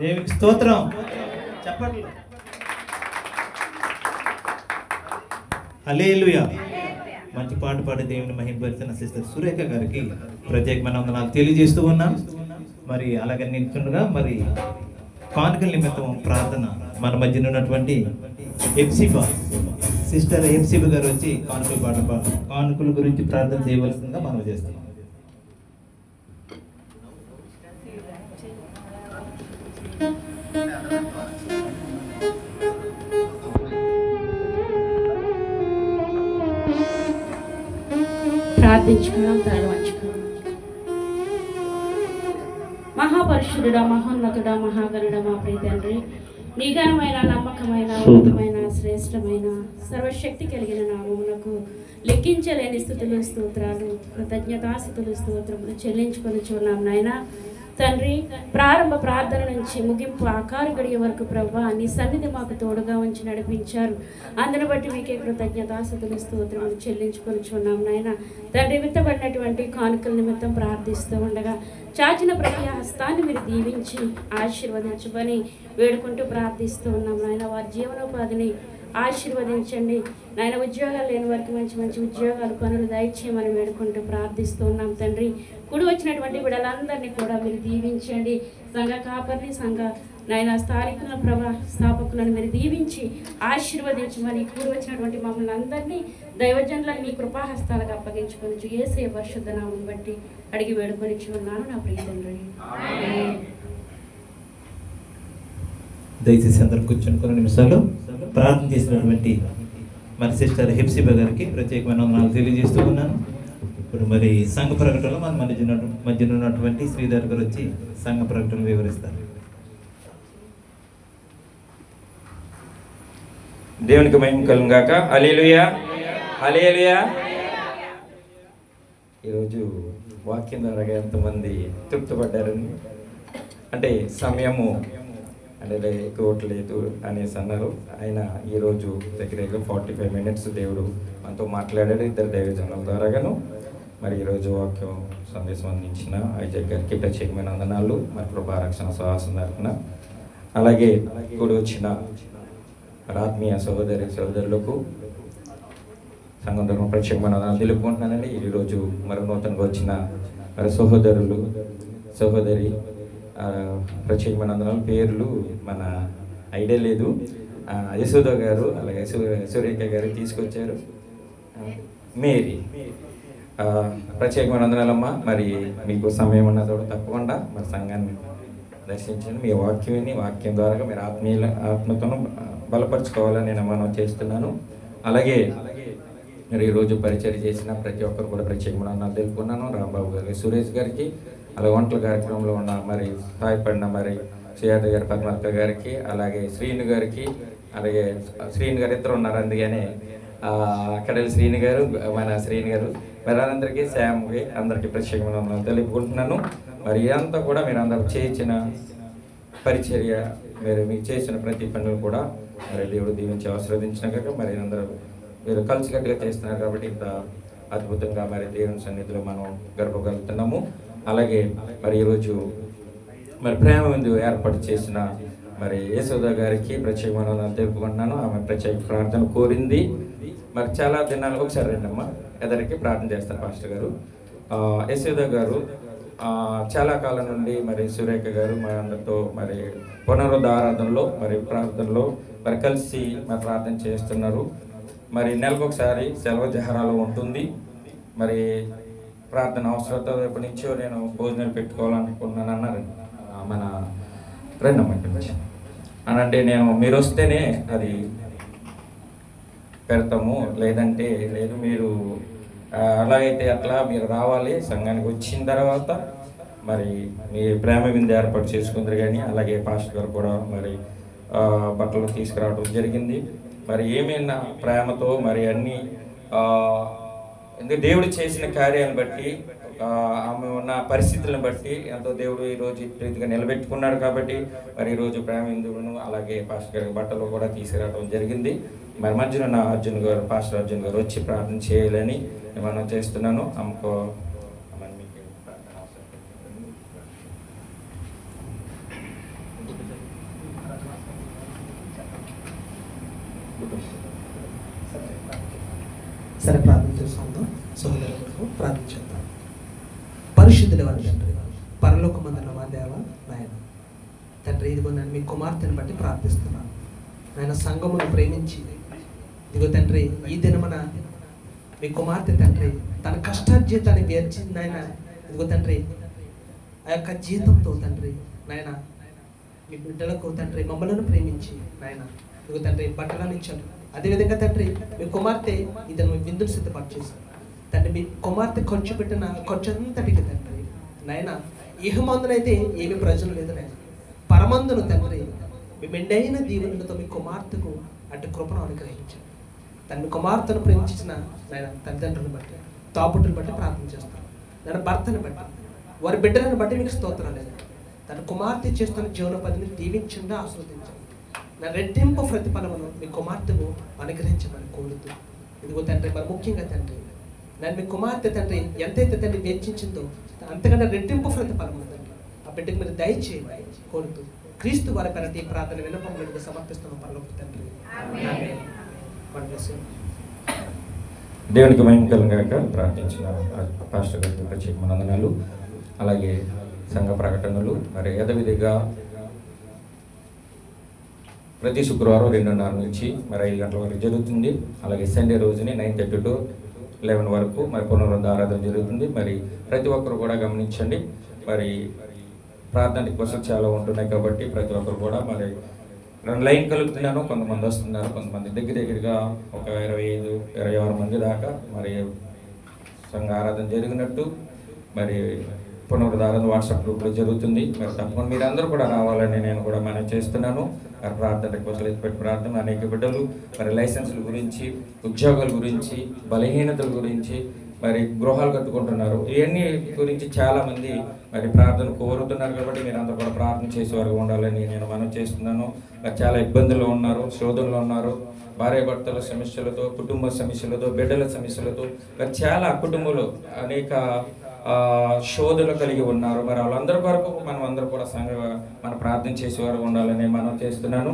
దేవునికి స్తోత్రం. చెప్పండి. హల్లెలూయా. మంచి పాట పాడి దేవుని మహిమపరిచిన సిస్టర్ సురేఖ గారికి ప్రత్యేకమైన వందనాలు తెలియజేస్తూ ఉన్నాం. మరి అలాగే నిల్చుండగా మరి కానుకల నిమిత్తం ప్రార్థన మన మధ్యన ఉన్నటువంటి ఎప్సిబా సిస్టర్ ఎప్సిబా గారు వచ్చి కానుకల గురించి ప్రార్థన చేయవలసిందిగా మనం చేస్తున్నాం. ప్రార్థించుకున్నాం. ప్రారంభించుకున్నాం. మహాపరిశుద్ధుడా, మహోన్నతుడా, మహాగణుడా, మా ప్రియ తండ్రి, నిఘనమైన, నమ్మకమైన, ఉన్నతమైన, శ్రేష్టమైన, సర్వశక్తి కలిగిన నామమునకు లెక్కించలేని స్థుతులు, స్తోత్రాలు, కృతజ్ఞతాస్థుతులు, స్తోత్రములు చెల్లించుకొని చూన్నాం నాయన తండ్రి. ప్రారంభ ప్రార్థన నుంచి ముగింపు ఆకారు గడియ వరకు ప్రభా నీ సన్నిధి మాకు తోడుగా ఉంచి నడిపించారు. అందును బట్టి మీకే కృతజ్ఞతాస్థుతులు, స్తోత్రములు చెల్లించుకొని చూన్నాం నాయన తండ్రి. విత్తబడినటువంటి కానుకల నిమిత్తం ప్రార్థిస్తూ ఉండగా చాచిన ప్రతి హస్తాన్ని మీరు దీవించి ఆశీర్వదించమని వేడుకుంటూ ప్రార్థిస్తూ ఉన్నాం నాయన. వారి జీవనోపాధిని ఆశీర్వదించండి నాయన. ఉద్యోగాలు లేని వారికి మంచి మంచి ఉద్యోగాలు, పనులు దయచేయమని వేడుకుంటూ ప్రార్థిస్తూ ఉన్నాం తండ్రి. కూడి వచ్చినటువంటి బిడ్డలందరినీ కూడా మీరు దీవించండి. సంఘ కాపరిని, సంఘ నాయన స్థానికుల స్థాపకులను మీరు దీవించి ఆశీర్వదించమని కూడి వచ్చినటువంటి మమ్మల్ని అందరినీ దైవజనులను మీ కృపాహస్తాలకు అప్పగించుకొని యేసయ్య పరిశుద్ధ నామమును బట్టి అడిగి వేడుకొని ఉన్నాను నా ప్రియ తండ్రి. దయచేసి అందరు కూర్చొని కొన్ని నిమిషాలు ప్రార్థన చేసినటువంటి మన సిస్టర్ హెప్సిబా గారికి ప్రత్యేకమైన వందనాలు తెలియజేస్తూ ఉన్నాను. ఇప్పుడు మరి సంఘ ప్రకటనలో మన మధ్యన ఉన్నటువంటి శ్రీధర్ గారు వచ్చి సంఘ ప్రకటన వివరిస్తారు. దేవునికి మహిమ కలుగును గాక. హల్లెలూయా, హల్లెలూయా. ఈరోజు వాక్యం ద్వారా ఎంతమంది తృప్తిపడ్డారని, అంటే సమయము అంటే ఎక్కువట్లేదు అనేసి అన్నారు. ఆయన ఈరోజు దగ్గర 45 minutes దేవుడు మనతో మాట్లాడాడు ఇద్దరు దైవజనుల ద్వారాగాను. మరి ఈరోజు వాక్యం సందేశం అందించిన ఐజక్ గారికి ప్రత్యేకమైన వందనాలు. మరి కృపారక్షణ సహాసం తరపున అలాగే కూడి వచ్చిన ఆత్మీయ సోదరులకు సంఘం తరపున ప్రత్యేకమైన వందనాలు తెలుపుకుంటున్నానండి. ఈరోజు మరి నూతనంగా వచ్చిన మరి సహోదరి ప్రత్యేకమైన వందనాలు. పేర్లు మన ఐడియా లేదు. యశోద గారు అలాగే సురేఖ గారు తీసుకొచ్చారు. మేరీ ప్రత్యేకమైన వందనాలమ్మా. మరి మీకు సమయం ఉన్నదో తప్పకుండా మరి సంఘాన్ని దర్శించండి. మీ వాక్యం ద్వారా మీరు ఆత్మతోను బలపరుచుకోవాలని నేను మనం చేస్తున్నాను. అలాగే మరి ఈరోజు పరిచయం చేసిన ప్రతి ఒక్కరు కూడా ప్రత్యేకమైన వందనాలు తెలుపుకున్నాను. రాంబాబు గారికి, సురేష్ గారికి, అలాగే వంటల కార్యక్రమంలో ఉన్న మరి సహాయపడిన మరి శ్రీయాద గారి, పద్మక్క గారికి, అలాగే శ్రీను గారికి, అలాగే శ్రీను గారు ఇద్దరు ఉన్నారు. అందుకనే అక్కడ శ్రీను గారు, మన శ్రీను గారు, మరి అందరికీ, శ్యామ్కి, అందరికీ ప్రత్యేకమైన తెలుపుకుంటున్నాను. మరి ఇదంతా కూడా మీరు అందరూ చేసిన పరిచర్య, మీరు చేసిన ప్రతి పనులు కూడా మరి దేవుడు దీవించి ఆశీర్వదించినాక మరి అందరూ మీరు కలిసికట్టుగా చేస్తున్నారు కాబట్టి ఇంత అద్భుతంగా మరి దేవుని సన్నిధిలో మనం గడపగలుగుతున్నాము. అలాగే మరి ఈరోజు మరి ప్రేమ విందు ఏర్పాటు చేసిన మరి యశోద గారికి ప్రత్యేకమైన తెలుపుకుంటున్నాను. ఆమె ప్రత్యేక ప్రార్థన కోరింది. మరి చాలా దినాలు ఒకసారి రండమ్మా ఎదరికి ప్రార్థన చేస్తారు పాస్టర్ గారు. యశోద గారు చాలా కాలం నుండి మరి సురేఖ గారు మరి అందరితో మరి పునరుద్ధారాధనలో మరి ప్రార్థనలో మరి కలిసి మరి ప్రార్థన చేస్తున్నారు. మరి నెలకు ఒకసారి సెలవు జహరాలో ఉంటుంది. మరి ప్రార్థన అవసరంతో ఎప్పటి నుంచో నేను భోజనాలు పెట్టుకోవాలనుకున్నాను అన్నారు. మన రెండమ్మంటి అని అంటే నేను మీరు వస్తేనే అది పెడతాము, లేదంటే లేదు మీరు అలాగైతే అట్లా మీరు రావాలి. సంఘానికి వచ్చిన తర్వాత మరి మీ ప్రేమ విందు ఏర్పాటు చేసుకుందరు. కానీ అలాగే పాస్టర్ గారు కూడా మరి బట్టలు తీసుకురావడం జరిగింది. మరి ఏమైనా ప్రేమతో మరి అన్నీ ఎందుకు దేవుడు చేసిన కార్యాలను బట్టి ఆమె ఉన్న పరిస్థితులను బట్టి ఎంతో దేవుడు ఈరోజు ప్రీతిగా నిలబెట్టుకున్నాడు. కాబట్టి మరి ఈరోజు ప్రేమ విందును అలాగే పాస్టర్ గారి బట్టలు కూడా తీసుకురావడం జరిగింది. మరి మధ్యన నా అర్జున్ గారు, పాస్టర్ అర్జున్ గారు వచ్చి ప్రార్థన చేయాలని మనం చేస్తున్నాను. అమ్మకో సొంతం సహోదరుల కొరకు ప్రార్థించేద్దాం. పరిశుద్ధుల వారి తండ్రి, పరలోకమందున్న మా దేవ నాయన తండ్రి, ఇదిగో నేను మీ కుమార్తెను బట్టి ప్రార్థిస్తున్నాను నాయన. సంఘమును ప్రేమించి ఇదిగో తండ్రి ఈ దినమున మీ కుమార్తె తండ్రి తన కష్టార్జితాన్ని వేర్చింది నాయన. ఇదిగో తండ్రి ఆ యొక్క జీతంతో తండ్రి నాయన మీ బిడ్డలకు తండ్రి మమ్మలను ప్రేమించి నాయన ఇదిగో తండ్రి బట్టలను ఇచ్చారు. అదేవిధంగా తండ్రి మీ కుమార్తె ఇతను మీ విందును సిద్ధపాటు చేశారు తండ్రి. మీ కుమార్తె ఖర్చు పెట్టిన ఖర్చంతటికి తండ్రి నాయన ఇహమందునైతే ఏమి ప్రయోజనం లేదు నాయన, పరమందును తండ్రి మీ మెండైన దీవెనలతో మీ కుమార్తెకు అటు కృపను అనుగ్రహించారు. తన కుమార్తెను ప్రేమించిన నాయన తల్లిదండ్రులను బట్టి తాపుట్టును బట్టి ప్రార్థన చేస్తారు. తన భర్తను బట్టి వారి బిడ్డలను బట్టి మీకు స్తోత్రాలు. తన కుమార్తె చేస్తున్న జీవనోపాధిని దీవించండి, ఆస్వాదించండి. నా రెట్టింపు ప్రతిఫలమును మీ కుమార్తెను అనుగ్రహించమని కోరుతూ ఇదిగో తండ్రి మరి ముఖ్యంగా తండ్రి నేను మీ కుమార్తె తండ్రి ఎంతైతే తండ్రి వెచ్చించిందో అంతకన్నా రెట్టింపు ప్రతిఫలము తండ్రి ఆ బిడ్డకు మీరు దయచేయమని కోరుతూ క్రీస్తు వారి పెరటి ప్రార్థన విన్నపములను సమర్పిస్తున్న పరలోక తండ్రి. ఆమేన్. దేవునికి మహిమ కలుగాక. ప్రార్థించిన పాస్టర్ గారికి ప్రత్యేకమైన వందనాలు. అలాగే సంఘ ప్రకటనలు మరి యథావిధిగా ప్రతి శుక్రవారం 2:30 నుంచి మరి 5 గంటల వరకు జరుగుతుంది. అలాగే సండే రోజుని 9:30 to 11 వరకు మరి పునరుద్ధ ఆరాధన జరుగుతుంది. మరి ప్రతి ఒక్కరు కూడా గమనించండి. మరి ప్రార్థన కోసం చాలా ఉంటున్నాయి కాబట్టి ప్రతి ఒక్కరు కూడా మరి లైన్ కలుపుతున్నాను. కొంతమంది వస్తున్నారు, కొంతమంది దగ్గరగా ఒక 25-26 మంది దాకా మరి సంఘ ఆరాధన జరిగినట్టు మరి పునరుద్ధారణ వాట్సాప్ గ్రూప్లో జరుగుతుంది. మరి తప్పకుండా మీరందరూ కూడా రావాలని నేను కూడా మనం చేస్తున్నాను. మరి ప్రార్థన రిక్వెస్ట్లు ఎత్తిపెట్టి ప్రార్థన అనేక బిడ్డలు మరి లైసెన్సుల గురించి, ఉద్యోగాల గురించి, బలహీనతల గురించి, మరి గృహాలు కట్టుకుంటున్నారు. ఇవన్నీ గురించి చాలామంది మరి ప్రార్థన కోరుతున్నారు కాబట్టి మీరంతా కూడా ప్రార్థన చేసేవారు ఉండాలని నేను మనం చేస్తున్నాను. మరి చాలా ఇబ్బందులు ఉన్నారు, శోధనలు ఉన్నారు, భార్యాభర్తల సమస్యలతో, కుటుంబ సమస్యలతో, బిడ్డల సమస్యలతో మరి చాలా కుటుంబంలో అనేక శోధనలు కలిగి ఉన్నారు. మరి వాళ్ళందరి వరకు మనం అందరూ కూడా మన ప్రార్థన చేసేవారు ఉండాలని మనం చేస్తున్నాను.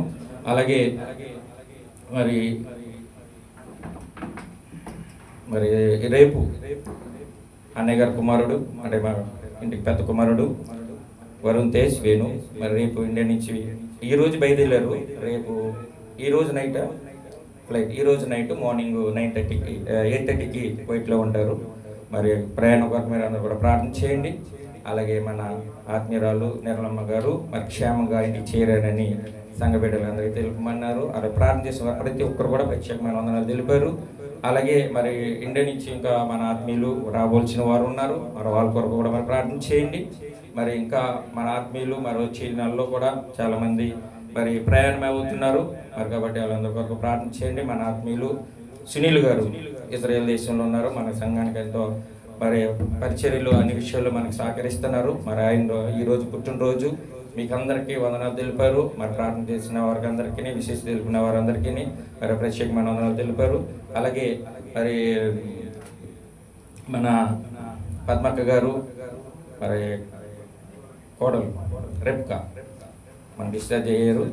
అలాగే మరి రేపు అన్నయ్య గారి కుమారుడు అంటే మా ఇంటికి పెద్ద కుమారుడు వరుణ్ తేజ్ వేణు మరి రేపు ఇండియా నుంచి ఈరోజు బయలుదేరారు. రేపు ఈరోజు నైట్ ఫ్లైట్, ఈరోజు నైట్ మార్నింగ్ 8:30కి ఫ్లైట్లో ఉంటారు. మరి ప్రయాణం కొరకు మీరు అందరూ కూడా ప్రార్థన చేయండి. అలాగే మన ఆత్మీయురాలు నిర్మలమ్మ గారు మరి క్షేమంగా ఇంటికి చేరారని సంఘ బిడ్డలందరికీ తెలుపమన్నారు. అలా ప్రార్థన చేసిన ప్రతి ఒక్కరు కూడా ప్రత్యేకమైన వందనాలు తెలిపారు. అలాగే మరి ఇండియా నుంచి ఇంకా మన ఆత్మీయులు రాబోల్సిన వారు ఉన్నారు. మరి వాళ్ళ కొరకు కూడా మరి ప్రార్థన చేయండి. మరి ఇంకా మన ఆత్మీయులు మరి వచ్చే నెలలో కూడా చాలామంది మరి ప్రయాణం అవుతున్నారు. మరి కాబట్టి వాళ్ళందరి కొరకు ప్రార్థన చేయండి. మన ఆత్మీయులు సునీల్ గారు ఇజ్రాయెల్ దేశంలో ఉన్నారు. మన సంఘానికి ఎంతో మరి పరిచర్యలు అన్ని విషయాల్లో మనకు సహకరిస్తున్నారు. మరి ఆయన ఈరోజు పుట్టినరోజు మీకు అందరికీ వందనాలు తెలిపారు. మరి ప్రార్థన చేసిన వారికి అందరికీ, విశేష తెలుపుకున్న వారందరికీ మరి ప్రత్యేకమైన వందనాలు తెలిపారు. అలాగే మరి మన పద్మక్క గారు మరి కోడలు రెప్కా మన డిశ్చార్జ్ అయ్యారు.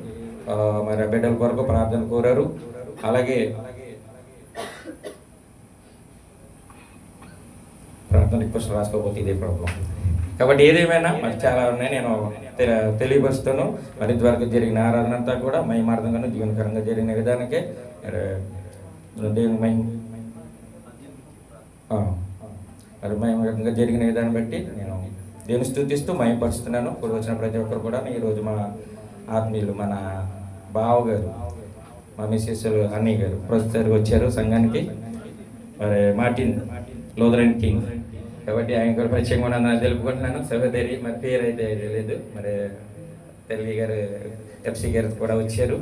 మరి బిడ్డల కొరకు ప్రార్థన కోరారు. అలాగే ప్రార్థన రిక్వెస్ట్ రాసుకోకపోతే ఇదే ప్రాబ్లం. కాబట్టి ఏదేమైనా మరి చాలా ఉన్నాయి, నేను తెలియపరుస్తాను. మరి ఇంతవరకు జరిగిన ఆరాధన అంతా కూడా మహిమార్థంగాను జీవనకరంగా జరిగిన విధానికే దేవుని మరి మహిమార్థంగా జరిగిన విధానం బట్టి నేను దేవుని స్తుతిస్తూ మహిమపరుస్తున్నాను. ఇప్పుడు వచ్చిన ప్రతి ఒక్కరు కూడా ఈరోజు మా ఆత్మీయులు మన బావగారు, మా మిస్సెస్ అన్నయ్య గారు ప్రొఫెసర్ వచ్చారు సంఘానికి. మరి మార్టిన్ లోదరన్ కింగ్ కాబట్టి ఆయన కూడా ప్రత్యేకంగా తెలుపుకుంటున్నాను. సహోదరి మరి పేరు అయితే లేదు, మరి తెలుగు గారు ఎఫ్సి గారు కూడా వచ్చారు.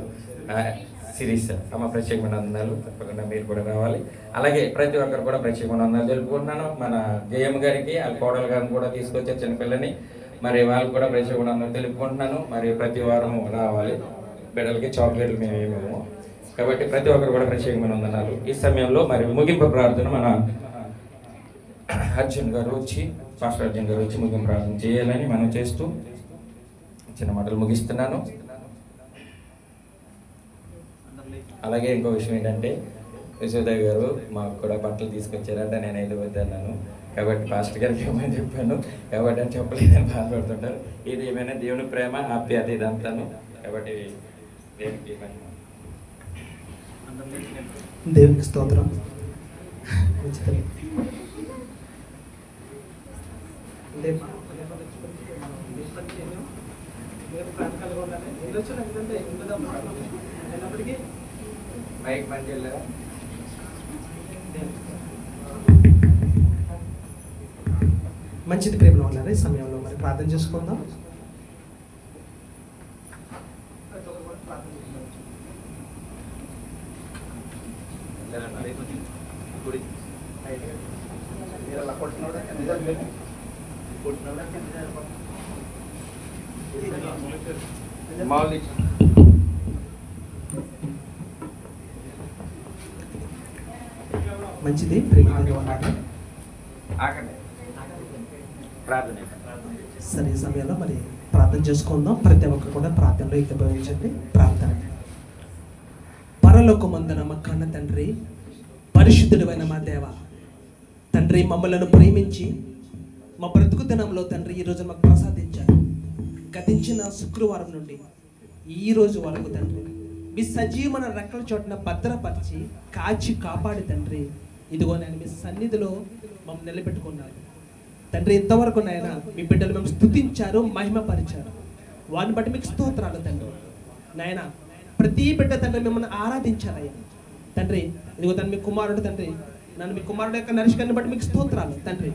సిరీస్ అమ్మ ప్రత్యేకమైన వందనాలు, తప్పకుండా మీరు కూడా రావాలి. అలాగే ప్రతి ఒక్కరు కూడా ప్రత్యేకమైన వందనాలు తెలుపుకుంటున్నాను. మన జయమ్మ గారికి వాళ్ళ కోడలు గారిని కూడా తీసుకొచ్చారు చిన్నపిల్లని, మరి వాళ్ళు కూడా ప్రత్యేకమైన వందనాలు తెలుపుకుంటున్నాను. మరి ప్రతి వారం రావాలి, బిడ్డలకి చాక్లెట్లు మేము ఏమేమో. కాబట్టి ప్రతి ఒక్కరు కూడా ప్రత్యేకమైన వందనాలు. ఈ సమయంలో మరి ముగింపు ప్రార్థన మన అర్జున్ గారు వచ్చి, పాస్టర్ అర్జున్ గారు వచ్చి ముగింపు ప్రార్థన చేయాలని మనం చేస్తూ చిన్న మాటలు ముగిస్తున్నాను. అలాగే ఇంకో విషయం ఏంటంటే యశోద గారు మాకు కూడా బట్టలు తీసుకొచ్చారంటే నేనైతే వద్దన్నాను. కాబట్టి పాస్టర్ గారికి ఏమని చెప్పాను, కాబట్టి అని చెప్పలేదని బాధపడుతుంటారు. ఇది ఏమైనా దేవుని ప్రేమ ఆప్యాయత ఇదంతాను. కాబట్టి దేవునికి స్తోత్రం. మంచిది ప్రేమలో ఉన్నారు. ఈ సమయంలో మరి ప్రార్థన చేసుకుందాం. మంచిది ప్రేమలో ఉన్నారు. సరే, ఈ సమయంలో మరి ప్రార్థన చేసుకుందాం. ప్రతి ఒక్కరు కూడా ప్రార్థనలో ఏకీభవించండి. ప్రార్థన. పరలోకమందున మా కన్న తండ్రి, పరిశుద్ధుడైన మా దేవ తండ్రి, మమ్మలను ప్రేమించి మా బ్రతుకు దినంలో తండ్రి ఈరోజు మాకు ప్రసాదించారు. గతించిన శుక్రవారం నుండి ఈ రోజు వరకు తండ్రి మీ సజీవన రెక్కల చోటున భద్రపరిచి కాచి కాపాడి తండ్రి ఇదిగో నేను మీ సన్నిధిలో మమ్మల్ని నిలబెట్టుకున్నాను తండ్రి. ఇంతవరకు నాయన మీ బిడ్డలు మేము స్తుతించారు, మహిమపరిచారు. వారిని బట్టి మీకు స్తోత్రాలు తండ్రి. నాయన ప్రతి బిడ్డ తండ్రి మిమ్మల్ని ఆరాధించారయ్యా తండ్రి. ఇదిగో తండ్రి మీ కుమారుడు తండ్రి, నన్ను మీ కుమారుడు యొక్క నరిష్కాన్ని బట్టి మీకు స్తోత్రాలు తండ్రి.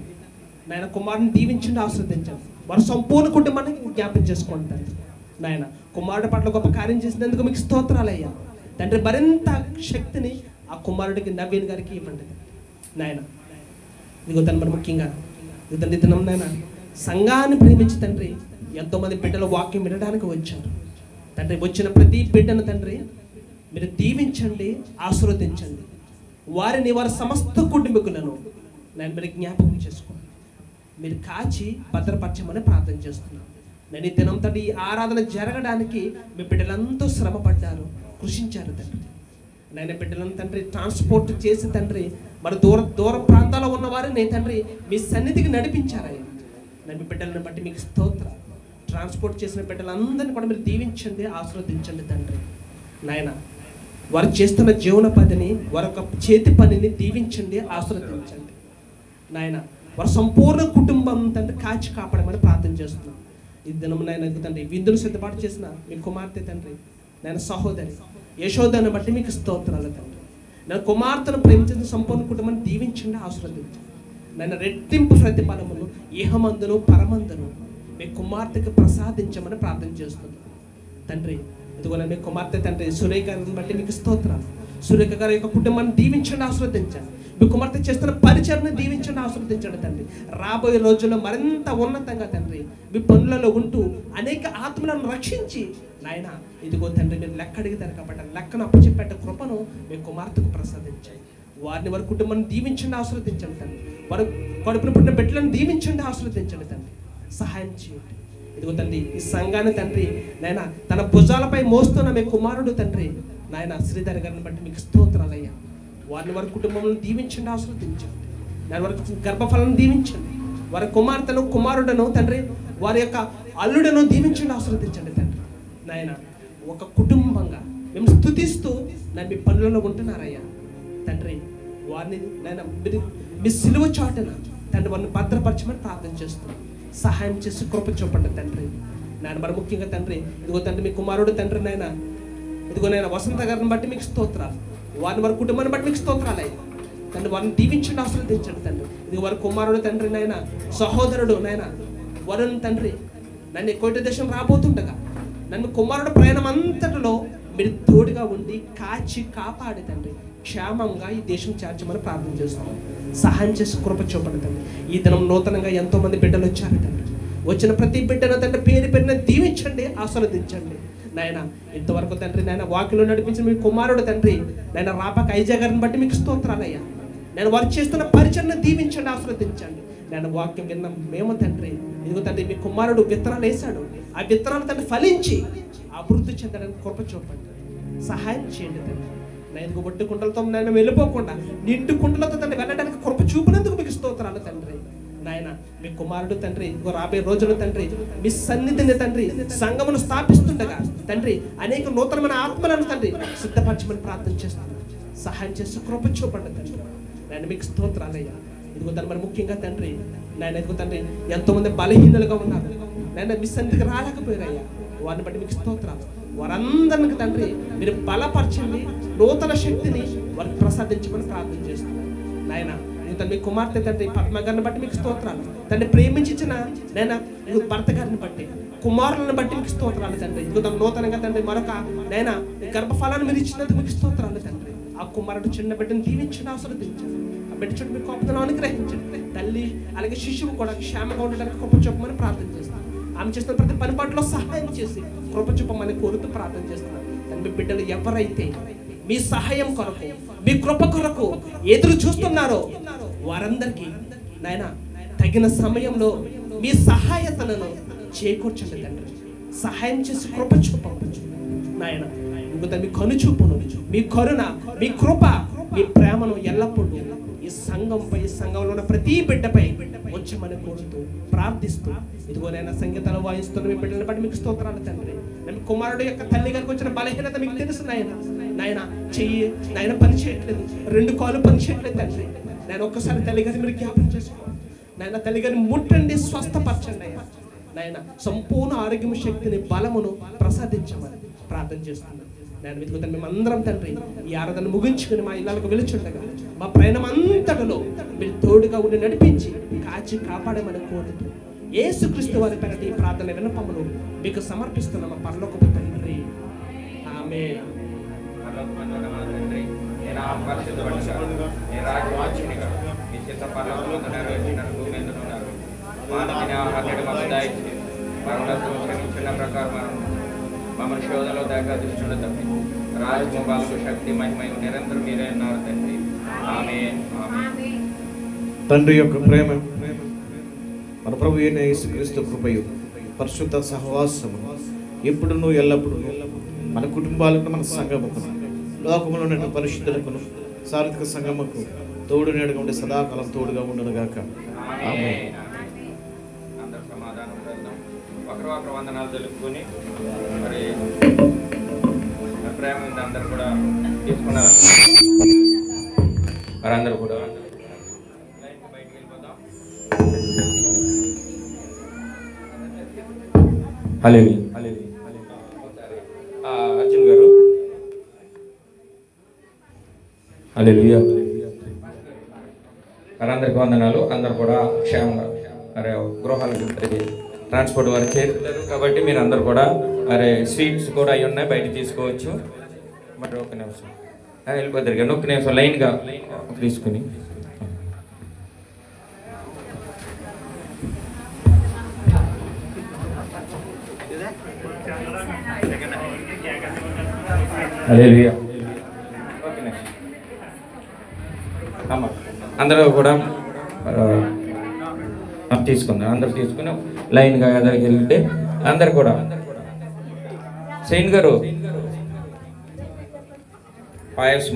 నాయన కుమారుని దీవించండి, ఆశ్రదించండి. వారు సంపూర్ణ కుటుంబాన్ని జ్ఞాపకం చేసుకోండి తండ్రి. నాయన కుమారుడు పట్ల గొప్ప కార్యం చేసినందుకు మీకు స్తోత్రాలయ్యా తండ్రి. మరింత శక్తిని ఆ కుమారుడికి నవీన్ గారికి ఇవ్వండి నాయన. ఇదిగో తండ్రి మరి ముఖ్యంగా తండ్రి దినం నాయన సంఘాన్ని ప్రేమించి తండ్రి ఎంతోమంది బిడ్డలు వాక్యం వినడానికి వచ్చారు తండ్రి. వచ్చిన ప్రతి బిడ్డను తండ్రి మీరు దీవించండి, ఆశీర్వదించండి. వారిని వారి సమస్త కుటుంబీకులను నేను మీరు జ్ఞాపకం చేసుకోండి. మీరు కాచి భద్రపరచమని ప్రార్థన చేస్తున్నాను. నేను ఈ దినం తండ్రి ఈ ఆరాధన జరగడానికి మీ బిడ్డలంతా శ్రమపడ్డారు, కృషించారు తండ్రి. నేను బిడ్డలను తండ్రి ట్రాన్స్పోర్ట్ చేసి తండ్రి మరి దూర ప్రాంతాల్లో ఉన్న వారిని తండ్రి మీ సన్నిధికి నడిపించారయ్యా. నేను మీ బిడ్డలను బట్టి మీకు స్తోత్రం. ట్రాన్స్పోర్ట్ చేసిన బిడ్డలందరినీ కూడా మీరు దీవించండి, ఆశీర్వదించండి తండ్రి. నాయన వారు చేస్తున్న జీవనోపాధిని, వారి యొక్క చేతి పనిని దీవించండి, ఆశీర్వదించండి నాయన. వారి సంపూర్ణ కుటుంబం తండ్రి కాచి కాపాడమని ప్రార్థన చేస్తున్నాం. ఈ దినం నాయన తండ్రి విందులు సిద్ధపాటు చేసిన మీ కుమార్తె తండ్రి నేను సహోదరి యశోదను బట్టి మీకు స్తోత్రాలు తండ్రి. నేను కుమార్తెను ప్రేమించిన సంపూర్ణ కుటుంబాన్ని దీవించండి, ఆశీర్వదించండి. నేను రెట్టింపు ప్రతిఫలమును ఇహమందును పరమందును మీ కుమార్తెకు ప్రసాదించమని ప్రార్థన చేస్తున్నాను తండ్రి. ఇదిగో మీ కుమార్తె తండ్రి సురేఖ గారిని బట్టి మీకు స్తోత్రాలు. సురేఖ గారి యొక్క కుటుంబాన్ని దీవించండి, ఆశీర్వదించండి. మీ కుమార్తె చేస్తున్న పరిచయను దీవించండి, ఆశీర్వదించండి తండ్రి. రాబోయే రోజుల్లో మరింత ఉన్నతంగా తండ్రి మీ పనులలో ఉంటూ అనేక ఆత్మలను రక్షించి నాయన ఇదిగో తండ్రి మీరు లెక్క అడిగితారు కాబట్టి లెక్కను అప్పచెప్పేట కృపను మీ కుమార్తెకు ప్రసాదించండి. వారిని వారి కుటుంబాన్ని దీవించండి, ఆశీర్వదించండి తండ్రి. వారు కడుపున పుట్టిన బిడ్డలను దీవించండి, ఆశీర్వదించండి తండ్రి. సహాయం చేయండి. ఇదిగో తండ్రి ఈ సంఘాన్ని తండ్రి నాయన తన భుజాలపై మోస్తున్న మీ కుమారుడు తండ్రి నాయన శ్రీధర్ గారిని బట్టి మీకు స్తోత్రాలయ్యా. వారిని వారి కుటుంబంలో దీవించండి, ఆశీర్వదించండి. నేను వారికి గర్భఫలను దీవించండి. వారి కుమార్తెను కుమారుడను తండ్రి వారి యొక్క అల్లుడను దీవించండి, ఆశీర్వదించండి తండ్రి. నాయన ఒక కుటుంబంగా మేము స్తుతిస్తూ నేను మీ పనులలో ఉంటున్నారయ్యా తండ్రి. వారిని నేను మీ సిలువ చాటున తండ్రి వారిని భద్రపరచమని ప్రార్థన చేస్తున్నాను. సహాయం చేసి కృప చూపండి తండ్రి. నేను మరి ముఖ్యంగా తండ్రి ఇదిగో తండ్రి మీ కుమారుడు తండ్రి నాయన ఇదిగో నాయన వసంత గారిని బట్టి మీకు స్తోత్రాలు. వారిని వారి కుటుంబాన్ని బట్టి మీకు స్తోత్రాలయ్యా తండ్రి. వారిని దీవించండి, ఆశీర్వదించండి తండ్రి. ఇది వారి కుమారుడు తండ్రి నాయన సహోదరుడు నాయన వరుణ్ తండ్రి నన్ను కోటి దేశం రాబోతుండగా నన్ను కుమారుడు ప్రయాణం అంతటిలో మీరు తోడుగా ఉండి కాచి కాపాడి తండ్రి క్షేమంగా ఈ దేశం చేర్చమని ప్రార్థన చేస్తున్నాం. సహాయం చేసి కృప చూపండి తండ్రి. ఈ దినం నూతనంగా ఎంతో మంది బిడ్డలు వచ్చారు తండ్రి. వచ్చిన ప్రతి బిడ్డను తండ్రి పేరు పేరున దీవించండి, ఆశీర్వదించండి నాయన. ఇంతవరకు తండ్రి నాయన వాక్యంలో నడిపించిన మీ కుమారుడు తండ్రి నాయన రాపాక ఐజా గారిని బట్టి మీకు స్తోత్రాలయ్యా. నేను వారు చేస్తున్న పరిచయను దీవించండి, ఆశీర్వదించండి. నేను వాక్యం విన్న మేము తండ్రి ఇదిగో తండ్రి మీ కుమారుడు విత్తనాలు వేశాడు. ఆ విత్తనాలు తండ్రి ఫలించి అభివృద్ధి చెందడానికి కృప చూపండి, సహాయం చేయండి తండ్రి. నేను ఒట్టి కుంటలతో నేను వెళ్ళిపోకుండా నిండు కుంటలతో తండ్రి వెళ్ళడానికి కృప చూపినందుకు మీకు స్తోత్రాలు తండ్రి. నాయన మీ కుమారుడు తండ్రి ఇంకో రాబోయే రోజులు తండ్రి మీ సన్నిధిని తండ్రి సంఘమును స్థాపిస్తుండగా తండ్రి అనేక నూతనమైన ఆత్మలను తండ్రి సిద్ధపరచమని ప్రార్థన చేస్తాను. సహాయం చేసి కృప చూపండి తండ్రి. నేను మీకు స్తోత్రాలయ్యా. ఇదిగో తండ్రి మరి ముఖ్యంగా తండ్రి నాయన ఇదిగో తండ్రి ఎంతోమంది బలహీనులుగా ఉన్నారు నాయన మీ సన్నిధికి రాలేకపోయారయ్యా. వారిని బట్టి మీకు స్తోత్రాలు. వారందరికి తండ్రి మీరు బలపరచండి, నూతన శక్తిని వారికి ప్రసాదించమని ప్రార్థన చేస్తున్నాను నాయన. మీ కుమార్తె తండ్రి పద్మ గారిని బట్టి మీకు స్తోత్రాలు తండ్రి. ప్రేమించిన నేను భర్త గారిని బట్టి కుమారులను బట్టి మీకు స్తోత్రాలు తండ్రి. ఇంకొక నూతనంగా తండ్రి మరొక నైనా గర్భఫలాన్ని మీరు ఇచ్చినందుకు మీకు స్తోత్రాలు తండ్రి. ఆ కుమారుడు చిన్న బిడ్డను దీవించండి, ఆశీర్వదించండి. ఆ బిడ్డ చుట్టూ మీ గొప్పతనం అనుగ్రహించండి. తల్లి అలాగే శిశువు కూడా క్షేమంగా ఉండడానికి కృప చూపమని ప్రార్థన చేస్తాను. ఆమె చేస్తున్న ప్రతి పనిపాట్లో సహాయం చేసి కృప చూపమని కోరుతూ ప్రార్థన చేస్తున్నాను. తండ్రి బిడ్డలు ఎవరైతే మీ సహాయం కొరకు మీ కృప కొరకు ఎదురు చూస్తున్నారో వారందరికీ నాయన తగిన సమయంలో మీ సహాయతలను చేకూర్చండి తండ్రి. సహాయం చేసి కృప చూపవచ్చు నాయన. ఇంకొక మీ కనుచూపును, మీ కరుణ, మీ కృప, మీ ప్రేమను ఎల్లప్పుడూ ఈ సంఘంపై, ఈ సంఘంలో ఉన్న ప్రతి బిడ్డపై ఉంచమని కోరుతూ ప్రార్థిస్తూ ఇదిగో నాయన సంగీతాలు వాయిస్తున్న మీ బిడ్డలను బట్టి మీకు స్తోత్రాలు తండ్రి. మీ కుమారుడు యొక్క తల్లి గారికి వచ్చిన బలహీనత మీకు తెలుసు నాయన. నాయన చెయ్యి నాయన పని చేయట్లేదు, 2 కాళ్ళు పని చేయట్లేదు తండ్రి. నేను ఒక్కసారి తల్లి గారిని మీరు జ్ఞాపకం చేసుకోండి నాయన. తల్లి గారిని ముట్టండి, స్వస్థపరచండి అయ్యా నాయన. సంపూర్ణ ఆరోగ్యం, శక్తిని, బలమును ప్రసాదించమని ప్రార్థన చేస్తున్నాను నేను. వెతుకుతాను మేమందరం తండ్రి ఈ ఆరాధన ముగించుకుని మా ఇళ్ళకు వెలుచుండగా మా ప్రయాణం అంతటిలో మీరు తోడుగా ఉండి నడిపించి కాచి కాపాడమని కోరుతూ యేసుక్రీస్తు వారి పేరిట ఈ ప్రార్థన విన్నపమును మీకు సమర్పిస్తున్నాం మా పరలోకపు తండ్రి. ఆమేన్. మమ్మల్ని శోధనలో దాకా దృష్టిలో తప్పి రాజు బాలకు శక్తి మహిమయు నిరంతరం మీరే అన్నారు తండ్రి. ఆమేన్. తండ్రి యొక్క ప్రేమ, మన ప్రభు అయిన యేసుక్రీస్తు కృపయు, పరిశుద్ధ సహవాసము ఎప్పుడును ఎల్లప్పుడూ మన కుటుంబాలకు, మన సంఘముకు, లోకములో ఉన్న పరిశుద్ధులకు, సార్వత్రిక సంఘముకు తోడు నేడుగా ఉండే సదాకాలం తోడుగా ఉండునుగాక. ఆమేన్. అందరూ సమాధానం చేద్దాం. ఒకరు వందనాలు తెలుపుకొని మరి ప్రేమ అందరూ కూడా తీసుకున్నారు. వారందరూ కూడా బయటికి వెళ్ళిపోతాం. అర్జున్ గారు హల్లెలూయా. వారందరికీ వందనాలు. అందరు కూడా క్షేమంగా అరే గృహాలకు ట్రాన్స్పోర్ట్ వారు చేరుతారు కాబట్టి మీరు అందరు కూడా అరే స్వీట్స్ కూడా అవి ఉన్నాయి, బయట తీసుకోవచ్చు. మరి ఒక నిమిషం వెళ్ళిపోతారు కానీ ఒక నిమిషం లైన్గా తీసుకుని హల్లెలూయా. అమ్మా అందరూ కూడా తీసుకుందాం. అందరు తీసుకుని లైన్గా ఎదరికి వెళ్తే అందరు కూడా సైన్ గారు పాయస్